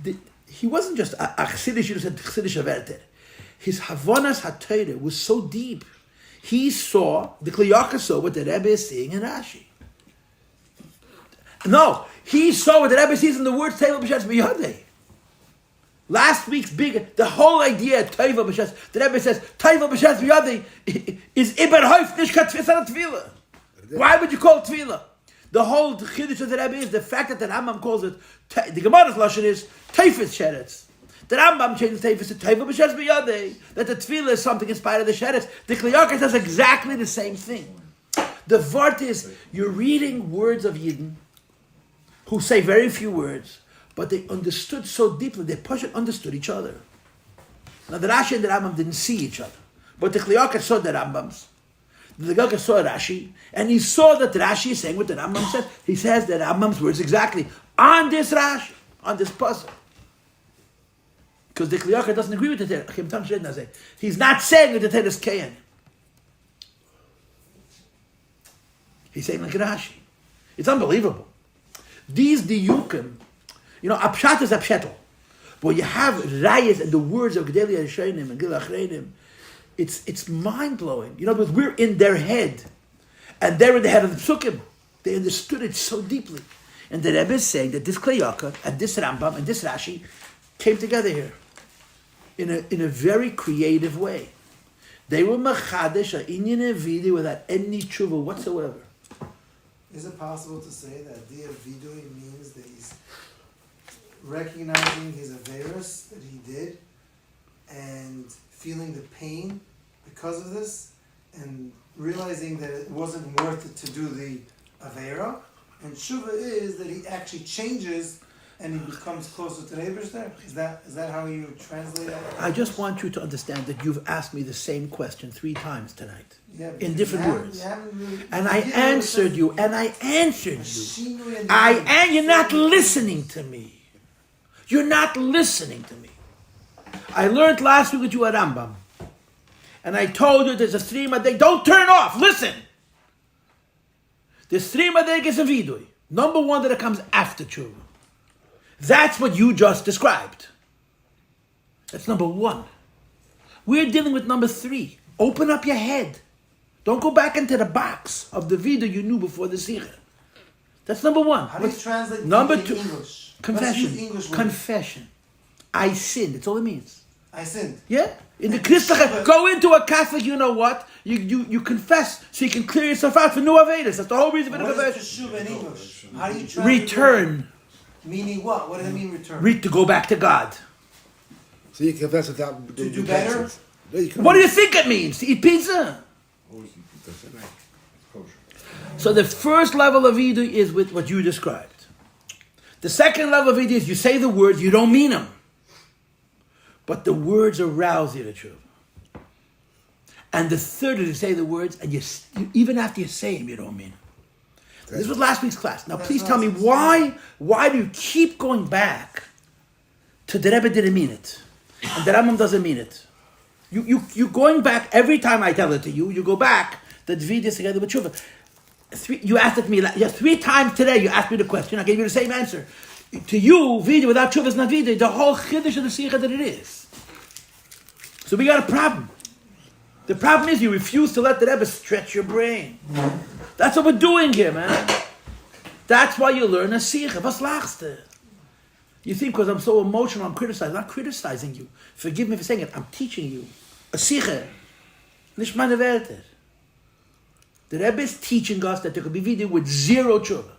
like... He wasn't just a Chassidus, you said Chassidus Averter. His Havanas HaTorah was so deep. He saw, the Kliyaka saw what the Rebbe is seeing in Rashi. No, he saw what the Rebbe sees in the words Teva B'Shetz B'Yodei. Last week's big, the whole idea of Teva B'Shetz, the Rebbe says, Teva B'Shetz B'Yodei is Iber Hoif Nishka Tfisar Tefillah. Why would you call it Tefillah? The whole Chiddush of the Rebbe is the fact that the Rambam calls it, the Gemara's Lashon is Teifis Sheretz. The Rambam changes Teifis to Teva B'Shetz B'Yodei, that the Tefillah is something inspired of the Sheretz. The Kliyaka says exactly the same thing. The Vart is, you're reading words of Yidden, who say very few words, but they understood so deeply, they understood each other. Now the Rashi and the Rambam didn't see each other, but the Kliyaka saw the Rambams, the Kliyaka saw Rashi, and he saw that Rashi is saying what the Rambam says. He says the Rambam's words exactly on this Rashi, on this puzzle. Because the Kliyaka doesn't agree with the Torah. He's not saying that the Torah is Kayan. He's saying like Rashi. It's unbelievable. These diyukim, apshat is apshetel. But you have rayas and the words of Gedeli Rishonim and Gil Achreinim. It's mind-blowing. Because we're in their head. And they're in the head of the psukim. They understood it so deeply. And the Rebbe is saying that this Kliyaka and this Rambam and this Rashi came together here in a very creative way. They were Machadesh, a Inyan Vidui without any tshuva whatsoever. Is it possible to say that idea of vidui means that he's recognizing his averus that he did and feeling the pain because of this and realizing that it wasn't worth it to do the avera, and tshuva is that he actually changes and he becomes closer to the neighbors there? Is that how you translate that? I just want you to understand that you've asked me the same question 3 times tonight. Yeah, in different words. Really, and I answered you, and I answered you. And you're not listening to me. You're not listening to me. I learned last week with you at Rambam. And I told you there's a 3 madeg. Don't turn off. Listen. There's 3 madegas of vidui. Number 1 that comes after tshuva. That's what you just described. That's number 1. We're dealing with number 3. Open up your head. Don't go back into the box of the vidui you knew before the sikha. That's number 1. How do you translate number in 2? English? Confession. Confession. I sinned. That's all it means. I sinned. Yeah. In the Christach, go into a Catholic, you know what? You confess so you can clear yourself out for new Avedas. That's the whole reason for the confession. What is teshuva in English? How do you translate return. Meaning what? What does it mean return? To go back to God. So you confess without to do better? What do you think it means? To eat pizza? So the first level of Vidu is with what you described. The second level of Vidu is you say the words, you don't mean them. But the words arouse you to truth. And the third is you say the words, and you even after you say them, you don't mean them. This was last week's class. Now please tell me why do you keep going back to the Rebbe didn't mean it, and the Rambam doesn't mean it? You're going back every time I tell it to you. You go back the Dvid is together with Tshuva. You asked it to me 3 times today. You asked me the question. I gave you the same answer. To you, Vida without Tshuva is not Vida. The whole Chiddush of the Sikha that it is. So we got a problem. The problem is you refuse to let the Rebbe stretch your brain. That's what we're doing here, man. That's why you learn a Sikha. Was lachst du? You think because I'm so emotional, I'm criticizing. I'm not criticizing you. Forgive me for saying it. I'm teaching you. A Sikha. Nicht meine Werte. The Rebbe is teaching us that there could be video with 0 tshuva.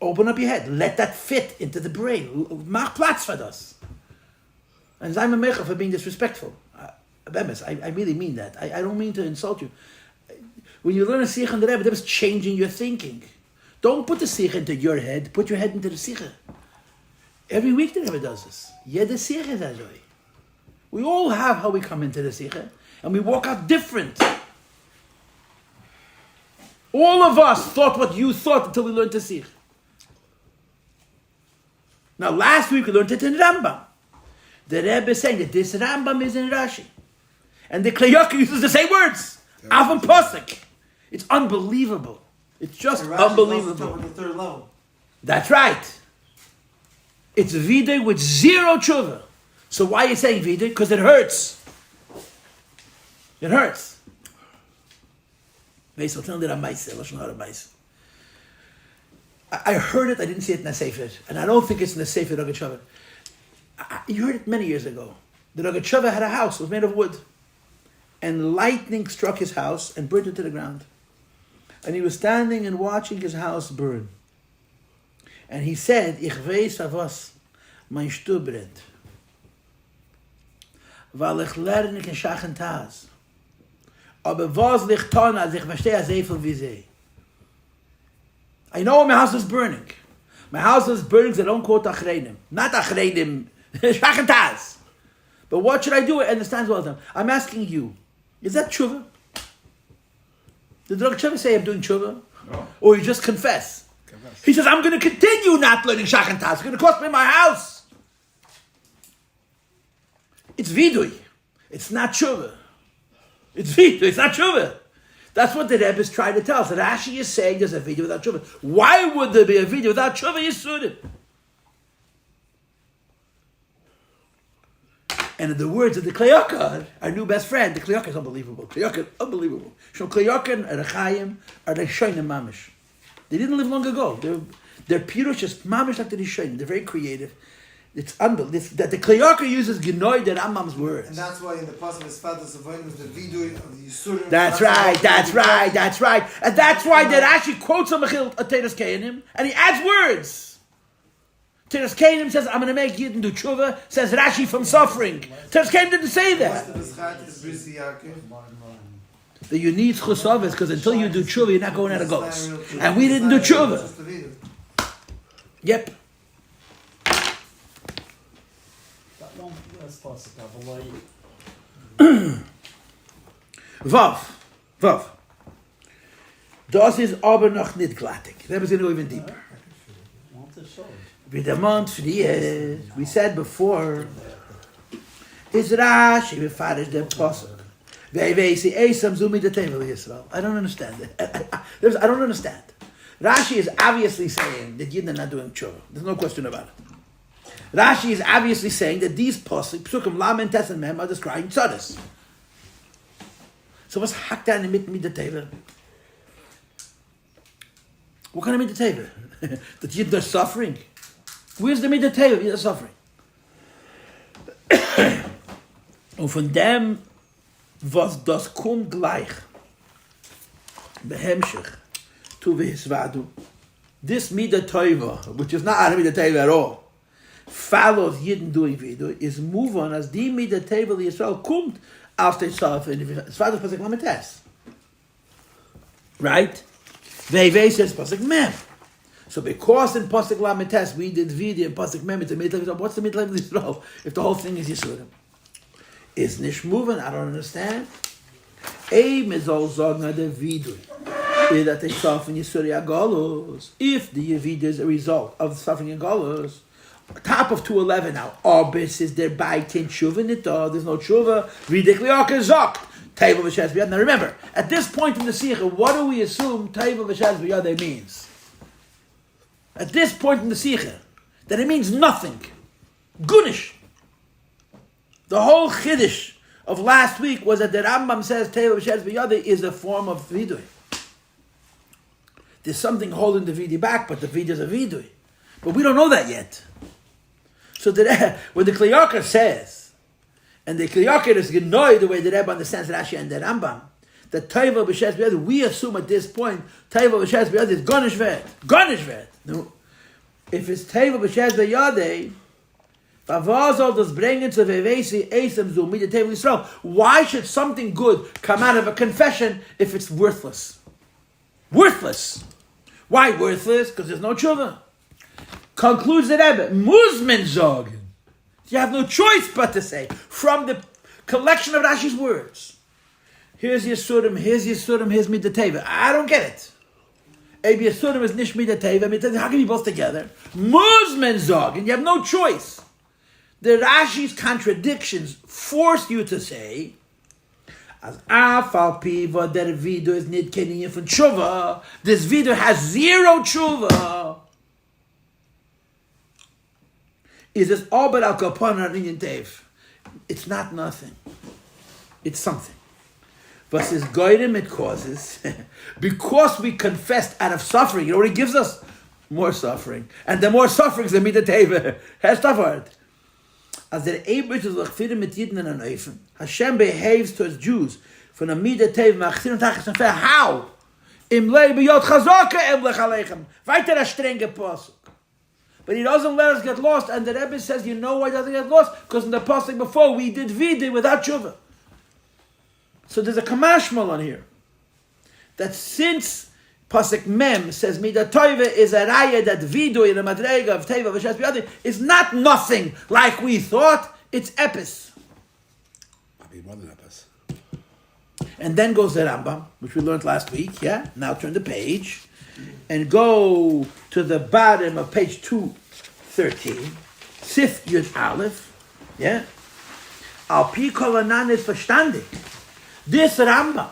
Open up your head. Let that fit into the brain. Mach Platz for us. And I'm a mecha for being disrespectful. I really mean that. I don't mean to insult you. When you learn a sikha in the Rebbe is changing your thinking. Don't put the sikha into your head. Put your head into the sikha. Every week the Rebbe does this. Jede sikha is that way. We all have how we come into the sikha. And we walk out different. All of us thought what you thought until we learned to sikha. Now last week we learned it in Rambam. The Rebbe is saying that this Rambam is in Rashi. And the Kleyaka uses the same words. Avon Posek. It's unbelievable. It's just unbelievable. The 3rd level. That's right. It's Videi with 0 tshuva. So why are you saying Videi? Because it hurts. It hurts. I heard it, I didn't see it in the Sefer. And I don't think it's in the Sefer Rogat Shavah. You heard it many years ago. The Rogat Shavah had a house, it was made of wood. And lightning struck his house and burned it to the ground. And he was standing and watching his house burn. And he said, Ich weiß was mein Stub brennt. Weil ich lerne in Schachen Taz. Aber was licht tun, als ich verstehe sehr viel wie sie. I know my house is burning. My house is burning, so I don't quote Achreinim. Not Achreinim, Schachen Taz. But what should I do? I understand all of them. I'm asking you, is that tshuva? Did the Rogat Shavah say I'm doing tshuva? No. Or you just confess? He says, I'm going to continue not learning Shachan Taz. It's going to cost me my house. It's vidui. It's not tshuva. It's vidui. It's not tshuva. That's what the Rebbe is trying to tell us. Rashi is saying there's a video without tshuva. Why would there be a video without tshuva yisudim? And in the words of the Kleyaka, our new best friend, the Kleyaka is unbelievable. Kleyaka is unbelievable. So Kleyaka and Rechayim are the Shoynim Mamish. They didn't live long ago. They're Pirush is Mamish like the Rishonim. They're very creative. It's unbelievable that the Kliyaka uses Genoy the Rambam's words. And that's why in the pasuk of Fathers of Voin was the vidui of the Yisurim. That's right. And that's why that actually quotes a Mechil Teres Keinim, and he adds words. Teres Keinim says, I'm going to make Yidden do tshuva, says Rashi from suffering. Teres Keinim didn't say that. That you need chusavas, because until you do tshuva, you're not going out of goals. And we didn't do tshuva. Yep. Vav. Das ist aber noch nicht glattig. That was going to go even deeper. With the month, we said before, is Rashi befarish the pasuk. I don't understand it. I don't understand. Rashi is obviously saying that Yidden are not doing tshuva. There's no question about it. Rashi is obviously saying that these psukim, Lam and Tes and Mem, are describing Chassidus. So what's hacked down in the table? What kind of table? That Yidden are suffering? Where's the table? Yidden are suffering. Und von dem, was das kommt gleich, behemshich, tu v'hisvadu, this midah tova, which is not a midah tova at all, follows Yidden doing vidu, is move on as die midah tova Yisrael kommt aus den Sof in the Svadus pasuk lametes. Right? Vei says pasuk mem. So because in pasuk lametes we did vidu and pasuk mem, it's a midah tova. What's the midah tova Yisrael if the whole thing is Yisurim? Is nicht moving? I don't understand. Eim is all sagen the vidu. That they suffer in Yisuri Agolos. If the Yevid is a result of suffering in Golos, top of 211 now, Orbis is there by Tin Shuva Nito, there's no Shuva, Ridikliyaka Zok, Taiva V'Shez B'Yad. Now remember, at this point in the Sikha, what do we assume Taiva V'Shez B'Yad means? At this point in the Sikha, that it means nothing. Gunish. The whole Chiddush of last week was that the Rambam says Taiva V'Shez B'Yad is a form of Vidui. There's something holding the Vidi back, but the Vidi is a Vidui. But we don't know that yet. So when the Kliyaka says, and the Kliyaka is annoyed the way the Rebbe understands Rashi and the Rambam, that Taiva B'Shez B'Yad, we assume at this point, Taiva B'Shez B'Yad is Gonish Ved. No. If it's Taiva B'Shez B'Yad, why should something good come out of a confession if it's worthless? Worthless. Why worthless? Because there's no tshuva. Concludes the Rebbe, Muzman Zogen. You have no choice but to say, from the collection of Rashi's words, here's Yisurim, here's Midah Teva. I don't get it. Maybe Yisurim is Nish Midah Teva. How can you both together? Muzman Zogen. You have no choice. The Rashi's contradictions force you to say, as afal piva der video is nit kenin from tshuva. This video has zero tshuva. Is this all but al kapon in Dave? It's not nothing. It's something. But this goyim it causes because we confessed out of suffering. It already gives us more suffering, and the more suffering the midah teva has suffered. As der Eibrit is lachfirim mit Yidden and Aneifen, Hashem behaves towards Jews from a midah teva machzir tachas and fair. How? Im lei b'yod chazaka em lech aleichem. Weiter a strenge pasuk. But he doesn't let us get lost, and the Rebbe says, you know why he doesn't get lost? Because in the pasuk before we did vidim without tshuva. So there's a kamashmal on here that since pasuk mem says midah tova is a raya that vidu in the madrega of teva v'shes b'yadi is not nothing like we thought. It's epis. Maybe more than epis. And then goes the Rambam, which we learned last week. Yeah. Now turn the page and go to the bottom of page 213. Sif Yud Aleph. Yeah. Al pi kol anan is verstandig. This Rambam,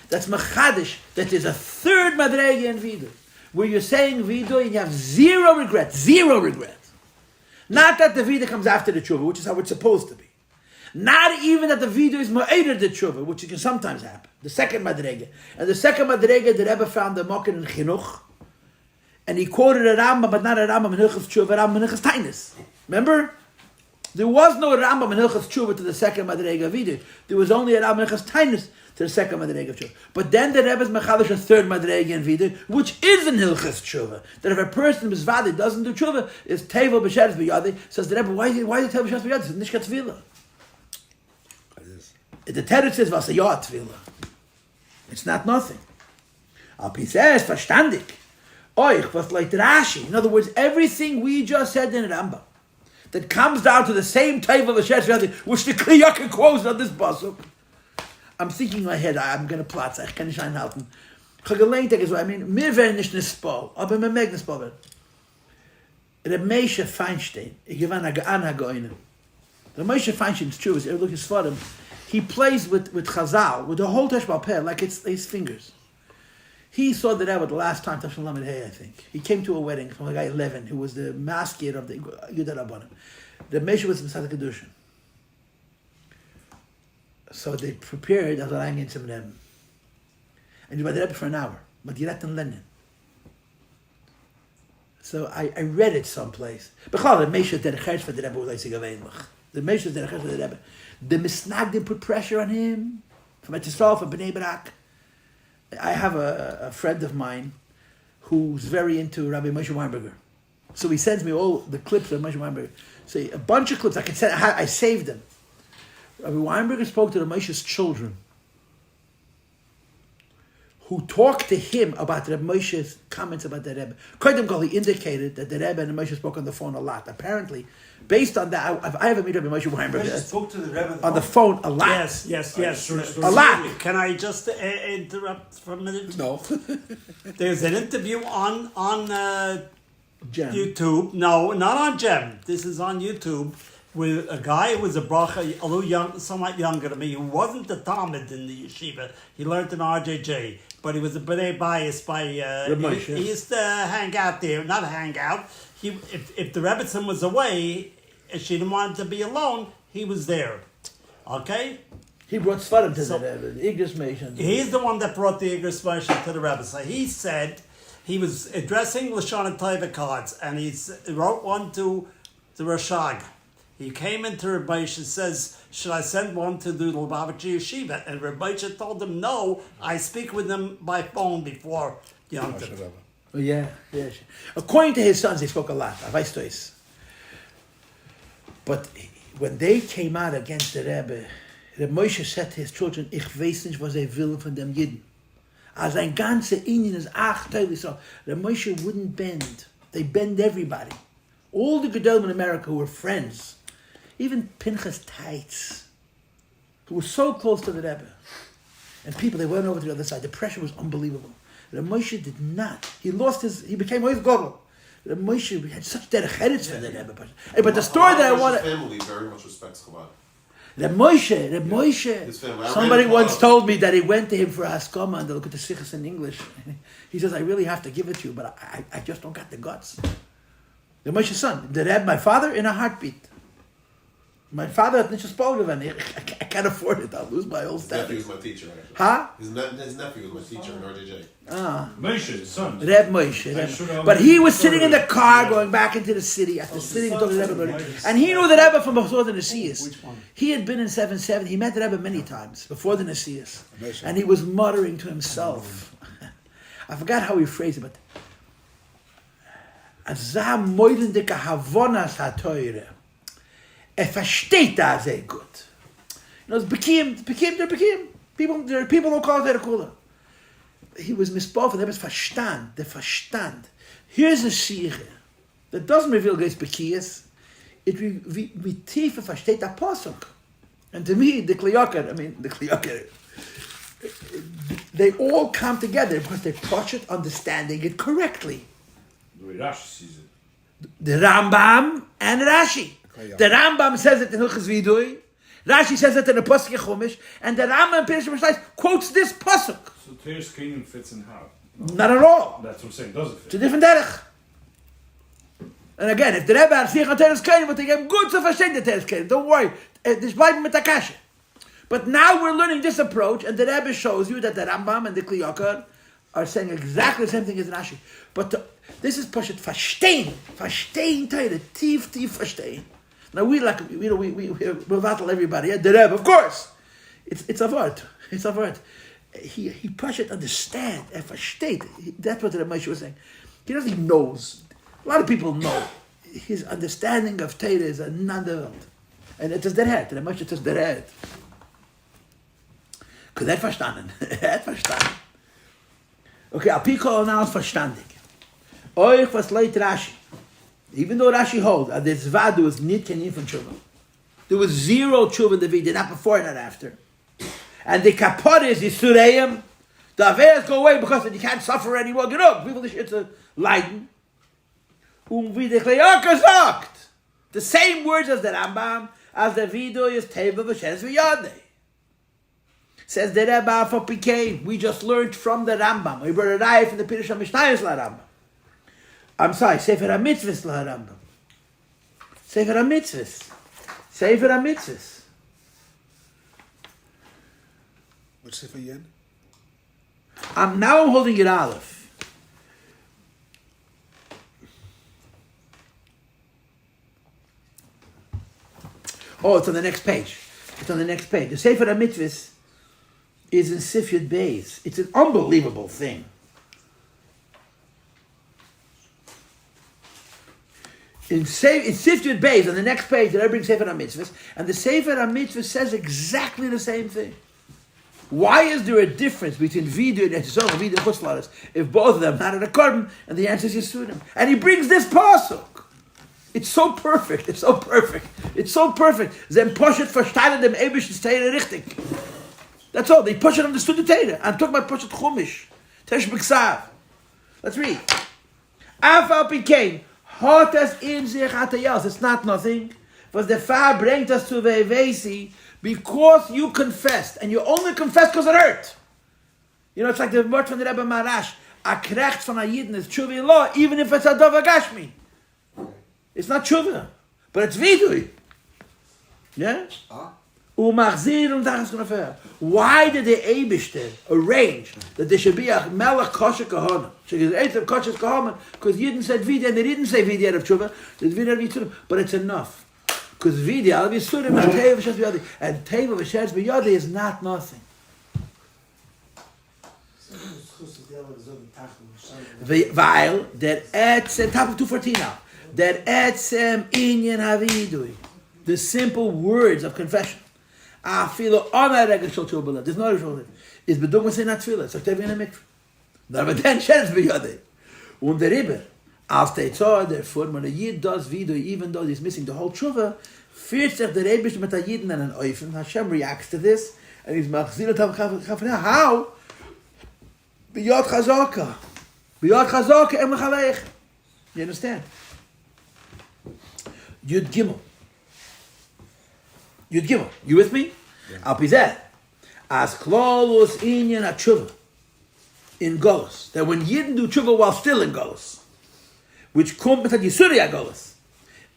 that's Machadish, that is a third Madrege in Vidu, where you're saying Vidu and you have zero regret. Not that the Vidu comes after the Tshuva, which is how it's supposed to be. Not even that the Vidu is Ma'eder the Tshuva, which can sometimes happen. The second Madrege. And the second Madrege, the Rebbe found the Machon in Chinuch, and he quoted a Rambam, but not a Rambam in Hilchos Tshuva, a Rambam in Hilchos Tainis. Remember? There was no Rambam in Hilchas Tshuva to the second Madrega Vidui. There was only a Rambam in Hilchas Tainus to the second Madrega of Tshuva. But then the Rebbe's Mechalish a third Madrega in Vidui, which is in Hilchas Tshuva. That if a person is Vadi doesn't do Tshuva, is Tevel B'Sheres B'Yadi, says the Rebbe, why is it Tevel B'Sheres B'Yadi? It's Nishka Tvila. The Teretz is Vasayat Tvila. It's not nothing. Al Piseh is verstandig. Oich, was like Rashi. In other words, everything we just said in Rambam that comes down to the same type of a Shesh, which the Kliyaka quotes on this pasuk. I'm thinking in my head, I'm going to plot, I kann nicht einhalten. Ich habe gelernt, I mean, mir werden nicht nispol, aber mir mag nispol werden. Reb Moshe Feinstein, ich gewann a goine. Reb Moshe Feinstein, it's true, look his for him. He plays with Chazal, with the whole Teshbal Peh, like it's his fingers. He saw the Rebbe the last time, Tashon Lamed Hey, I think. He came to a wedding from a guy 11, who was the maskir of the Yudah Rabbanim. The Moshe was in Masad Kedushin. So they prepared as a lang into them. And you were the Rebbe for an hour, but you let them learn it. So I read it someplace. But the Moshe did a cherz for the Rebbe was like Sigaveinlich. The Moshe did a cherz for the Rebbe. The Misnagdim put pressure on him from Etzisrael, from Bnei Brak. I have a friend of mine who's very into Rabbi Moshe Weinberger. So he sends me all the clips of Moshe Weinberger. So a bunch of clips, I saved them. Rabbi Weinberger spoke to the Moshe's children who talked to him about Rabbi Moshe's comments about the Rebbe. Koydem Kol, he indicated that the Rebbe and the Moshe spoke on the phone a lot. Apparently, based on that, I haven't met Rabbi Moshe Weinberger. Moshe spoke to the Rebbe on the phone a lot. Yes. A lot. Can I just interrupt for a minute? No. There's an interview on Gem. YouTube. No, not on Gem. This is on YouTube with a guy who was a bracha, a little young, somewhat younger than me, who wasn't the Talmud in the yeshiva. He learned in RJJ, but he was a b'nai bias by. He used to hang out there, not hang out. If the Rebbetzin was away, and she didn't want to be alone, he was there. Okay. He brought Svarim to the Rebbe, the Igros Mation. He's the one that brought the Igros Mation to the Rebbe. So he said he was addressing Lashon and Taiva cards, and he wrote one to the Rashag. He came into Rabbi Moshe and says, should I send one to the Lubavitcher Yeshiva? And Rabbi Moshe told him, no, I speak with them by phone before Yom Tov. Oh, yeah. According to his sons, they spoke a lot. But when they came out against the Rebbe, Rabbi Moshe said to his children, ich weiß nicht, was will von dem Yidden. As ein ganze Indian is totally so. Rabbi Moshe wouldn't bend. They bend everybody. All the Gedolim in America who were friends, even Pinchas Teitz, who was so close to the Rebbe, and people, they went over to the other side. The pressure was unbelievable. Rabbi Moshe did not. He became Oiv Gogol. Rabbi Moshe had such derech for the Rebbe. But the story that I want His family very much respects Chabad. Rabbi Moshe, somebody once told me that he went to him for Haskama and they look at the Sichos in English. He says, I really have to give it to you, but I just don't got the guts. Rabbi Moshe's son, the Rebbe, my father, in a heartbeat. My father had Nishas Polgavan. I can't afford it. I'll lose my whole status. His nephew was my teacher, actually. Huh? His nephew was my teacher in RJJ. Moshe, his son. Reb Moshe. But he was sitting in the car going back into the city after sitting and talking to the Rebbe. And he knew the Rebbe from before the Nesias. He had been in 770. He met the Rebbe many times before the Nesias. And he was muttering to himself. I forgot how he phrased it, but Azam moidendike havonas hatoire. Versteht da sehr gut. You know, it's Bekim. There are people who call it Kula. He was mispoken. There was Verstand. The Verstand. Here's a Siege that doesn't reveal Geist Bekias. It wie tiefer versteht der Pasuk. And to me, the Kliyaker, they all come together because they approach it understanding it correctly. The way Rashi sees it. The Rambam and Rashi. The Rambam says it in Hilchos Vidui. Rashi says it in the Pasuk Chumash, and the Rambam Pirish Mishleis quotes this pasuk. So Teres Kingdom fits in how? Not at all. That's what I'm saying. Does it fit? It's a different derech. And again, if the Rebbe had Siach on Teres Kingdom, but they get good to verstehen the Teres Kingdom. Don't worry. This Bible mit Akasha. But now we're learning this approach, and the Rebbe shows you that the Rambam and the Kli Yakar are saying exactly the same thing as Rashi. But this is Pashat verstehen. Verstehen Teire. Tief verstehen. Now we battle everybody. Yeah, the Rebbe, of course. It's a word. It's a word. He should understand. Versteht. That's what the Moshe was saying. He knows. A lot of people know. His understanding of Torah is another world. And it is der Herr. Der Moshe ist der Herr. Hat verstanden. Verstanden. Okay, Apiko now is verstandig. Euch was leut Rashi. Even though Rashi holds that this Vadu is nit kenin from Tshuva. There was zero Tshuva in the video, not before, not after. And the kapot is Yisureim. The Averas go away because you can't suffer anymore. Get up. People, it's a Leiden. Wie the Kleyoka sagt. The same words as the Rambam, as the video is Teva V'Shes V'Yadei. Says the Rebbe for PK. We just learned from the Rambam. We brought a raya from the Pirush HaMishnayos La Rambam. I'm sorry, Sefer HaMitzvahs La Rambam. Sefer HaMitzvahs. Sefer HaMitzvahs. Which Sefer Yen? I'm holding it Aleph. Oh, it's on the next page. It's on the next page. The Sefer HaMitzvahs is in Sifyud Beis. It's an unbelievable thing. In Sifyud Beis, on the next page, that I bring Sefer HaMitzvahs, and the Sefer HaMitzvahs says exactly the same thing. Why is there a difference between Vidu and Etzisol and Vidu and Chutzlaris if both of them not at a carbon? And the answer is Yisurim. And he brings this pasuk. It's so perfect. It's so perfect. It's so perfect. Them poshet verstanden dem ebischen Teire richtig. That's all. They poshet understood the Teire. I'm talking about poshet chumish. Tesh b'ksav. Let's read. Afal pikein hat es in sich hatayas. It's not nothing. Was the Far bringt us to Vevesi because you confessed. And you only confessed because it hurt. You know, it's like the word from the Rebbe Marash. A krecht von a Yidin is tshuva in law, even if it's a dova gashmi. It's not tshuva, but it's vidui. Yeah? Why did the Eibishter arrange that there should be a melech kosher kahana? Because Yidden said vidya and they didn't say vidya out of tshuva. They vidya out of yisurim, but it's enough. Because vidya out of yisurim and teva v'shes b'yadi, and teva v'shes b'yadi is not nothing. Weil der etzem, top of 214 now. Der etzem inyan havidui. The simple words of confession. Afilo ona regel shel tshuva. There's no regel. Is bedung was not tefillah. So tevin a mikvah. Aber then sheres b'yadei. Und der Rebbe, als der Tzor, therefore, when a Yid does vidui, even though he's missing the whole tshuva, fears sich der Rebbe mit a Yidin and an Eufen. Hashem reacts to this, and he's machzir tam. How? B'yad chazaka. B'yad chazaka em l'chalech. You understand? Yud Gimel. Yud Gimel. You with me? Al pizeh. As klolus inyan atshuva. In Golus. That when Yidden do tshuva while still in Golus, which comes at Yisuri Golus,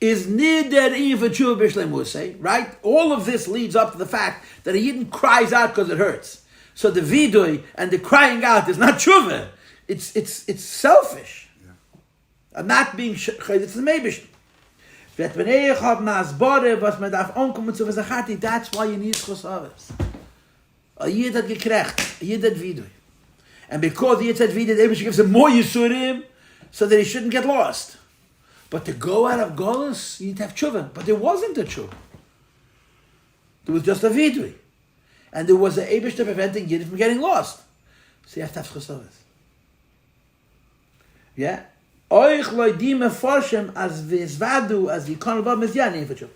is nider even tshuva b'shlem musay, right? All of this leads up to the fact that a Yidden cries out because it hurts. So the vidui and the crying out is not tshuva. It's selfish. Yeah. I'm not being it's the meibish. That's why you need chosavas. A Yid had gekrecht, a Yid had vidui. And because the Yid had vidui, the Eibush gives him more yisurim so that he shouldn't get lost. But to go out of Golus, you need to have tshuva. But there wasn't a tshuva. There was just a vidui. And there was an Eibush preventing Yid from getting lost. So you have to have chosavas. Yeah? Euch loidime forschen as visvadu as yikon ba mezyan in tshuva.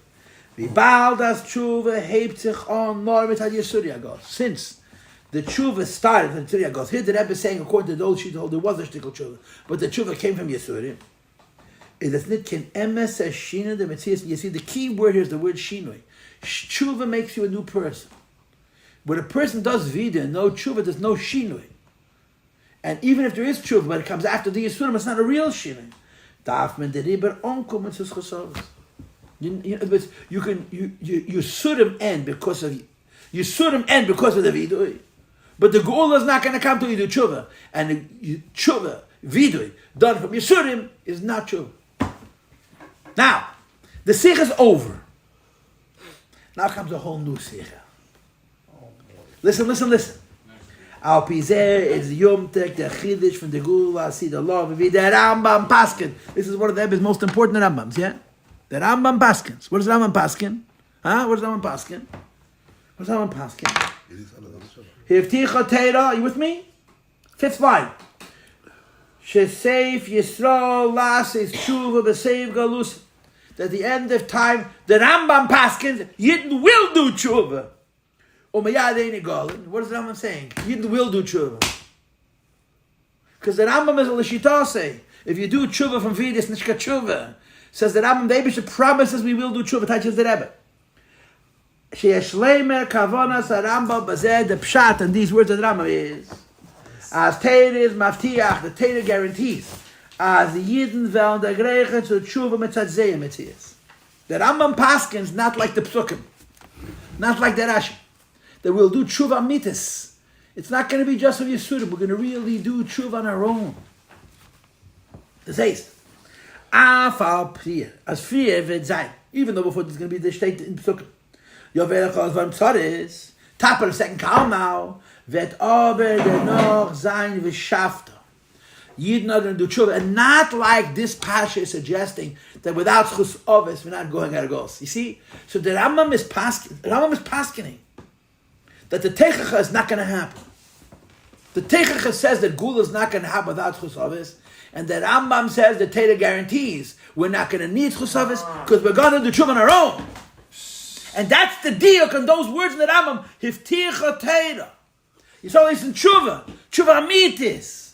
Vi bald das tshuva hebt sich on nor mit had yisuri agos. Since the tshuva started from yisuri agos, here the Rebbe is saying according to those she told there was a shtickle tshuva, but the tshuva came from yisuri. It is nit ken emes shina the metzias. You see the key word here is the word shinui. Tshuva makes you a new person. When a person does vidya, no tshuva, there's no shinui. And even if there is tshuva, but it comes after the yisurim, it's not a real shinui. Darf man the riber onkum mit sus chosavos. You can yisurim end because of the vidui, but the goal is not going to come to you the tshuva, and the tshuva vidui done from yisurim is not tshuva. Now the sikh is over. Now comes a whole new sikha. Listen. Al Pizer is Yom Tek, the Chiddush from the Gula, see the law of the Rambam Paskin. This is one of the Rebbe's most important Rambams, yeah? The Rambam Paskins. What is Rambam Paskin? Huh? What is Rambam Paskin? What's Rambam Paskin? Hivticha Teira, you with me? 5th line. Sheseif Yisrael Lasis Tshuva B'Seiv Galus. At the end of time, the Rambam Paskins, Yidden will do Tshuva. What is the Rambam saying? Yidden will do tshuva. Because the Rambam is a l'shitase. If you do tshuva from Vidis, nishka tshuva. Says the Rambam, the Eibusha promises we will do tshuva. Touches the Rebbe. Sheyesh leimer kavonas Rambam bazeh the pshat, and these words of the Rambam is as Teir is maftiach, the Teir guarantees as the Yidden vel the greichen to tshuva mitzadzeh mitzias. The Rambam paskins not like the psukim, not like the Rashi. That we'll do tshuva mitis. It's not going to be just for Yisurim. We're going to really do tshuva on our own. The says, Afal priya, as priya vet zayin. Even though before there's going to be the state in Pesukim. Yovelach az vam tzaris, top of the second column now, vet aber denoch zayin v'shafta. Yidden are going to do tshuva, and not like this pasha is suggesting that without chus ovis we're not going out of goals. You see? So the Rambam is paskening that the Teichacha is not going to happen. The Teichacha says that Gula is not going to happen without Chusavis, and that Rambam says that Teira guarantees we're not going to need Chusavis because we're going to do Tshuva on our own. And that's the diuk on those words in the Rambam, Hifticha Teira. It's always in Tshuva. Tshuva Amitis.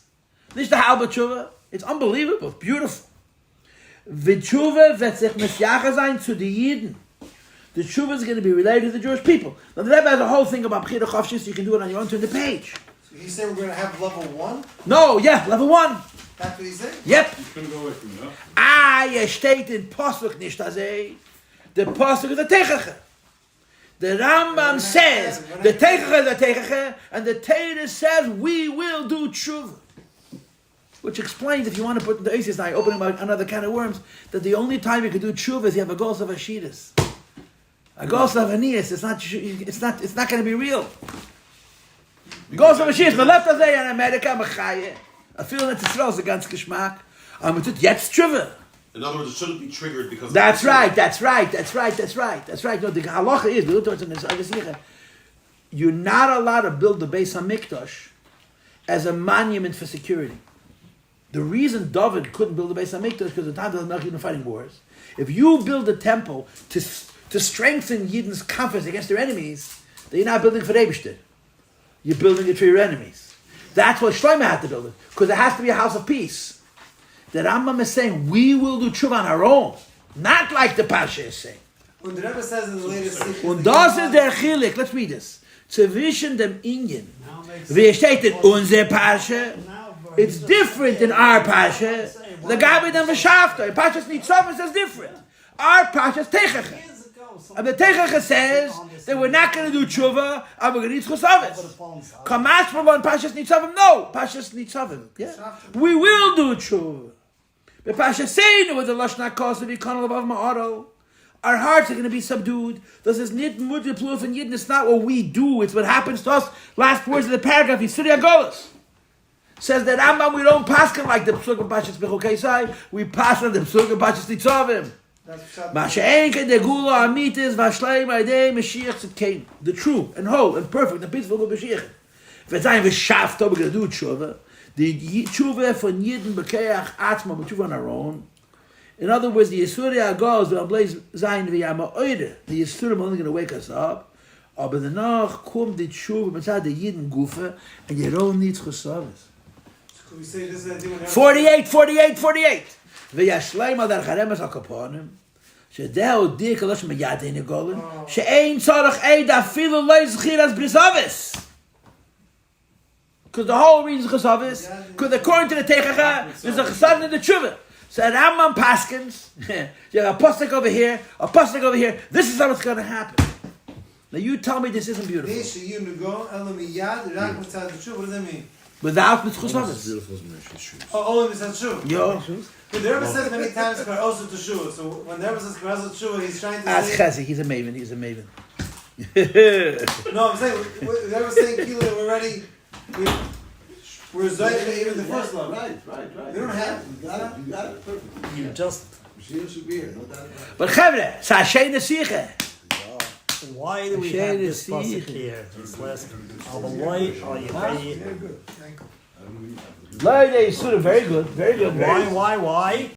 Nicht the halbe Tshuva. It's unbelievable. It's beautiful. V'tshuva wird sich misyacha sein zu den Yidden. The tshuva is going to be related to the Jewish people. Now the Rebbe has a whole thing about Bechira Chavshis. You can do it on your own. Turn the page. So he said we're going to have level 1? No, yeah, level 1. That's what he said? Yep. You couldn't go away from that. Steht in Posuk nicht azay. The Posuk is the Teichacha. The Rambam says the Teichacha is the Teichacha, and the Teira says we will do tshuva. Which explains, if you want to put the Aces now, opening up another can of worms, that the only time you can do tshuva is you have a ghost of Ashidus. A ghost of Anias, it's not going to be real. Ghost of Ashidus, man left azay in America, Machaye. I feel that it's a ganz Geschmack. Jetzt tshuva. In other words, it shouldn't be triggered because That's right. No, the halacha is, you're not allowed to build the Beis HaMikdash as a monument for security. The reason David couldn't build the Beis HaMikdash because the time of the Melchizedek fighting wars. If you build a temple to strengthen Yidden's confidence against their enemies, then you're not building for Eibishter. You're building it for your enemies. That's what Shlomo had to build it, because it has to be a house of peace. The Rambam is saying, we will do tshuva on our own, not like the Pasha is saying. When the Rebbe says in the latest sequence, Und das ist der Chilik, let's read this. Zwischen dem Inyan, wie steht in unser Pasha, it's different in our Pasha. The guy with them v'shafta, Pasha's Nitzavos is different. Our Pasha's Teichacha. And the Teichacha says that we're not going to do tshuva and we're going to eat chusavis. Kamash from one Pasha's Nitzavim? No, Pasha's Nitzavim. Yeah. We will do tshuva. But Pasha saying with the Lashon HaKos of Yikon above Ma'aro, our hearts are going to be subdued. This is nit multipluf and yidden. It's not what we do, it's what happens to us. Last words of the paragraph, Yisuri Agolas. Says that Rambam, we don't paskin like the Psuk of Pashas Bechukesai, we pass on the Psuk of Pashas Nitzavim. The true and whole and perfect and peaceful Mashiach. We're going to do tshuva. The tshuva von Yidden bekeach atzma b'tshuva on our own. In other words, the Yisuri Agos will blaze zayin v'yama oide. The Yisurim are only going to wake us up. Aber danach kommt die tshuva mitzad the Yidden gufa, and you don't need chusavis. 48. וישלם על דרכרמס הקופונים, שדהו דיק הלוש מיד אין הגולם, שאין צורך עד אפילו לא יזכיר as brisavus. Because the whole reason is chasavus, because according to the Teichacha, there's a chasad in the tshuva. So Rambam Paskins, you have a pasuk over here, this is how it's going to happen. Now you tell me this isn't beautiful. What does that mean? Without mitzchusavus. Only mitzchusavus. Yo. But the Rebbe says many times also to Shua. So when the Rebbe says to Shua, he's trying to As say... Chesed, he's a maven. No, I'm saying they were saying Kilo we're ready. We're Zayim even the first level. Right. We don't have You got it. Perfect. You just. Mashiach should be here, no doubt about it. But Chevre, it's Achei Nesiche. Why do we Share have the this pasuk seed. here? This last. Avaloi al Yevei. Lord, they sort of very good, very good. Why?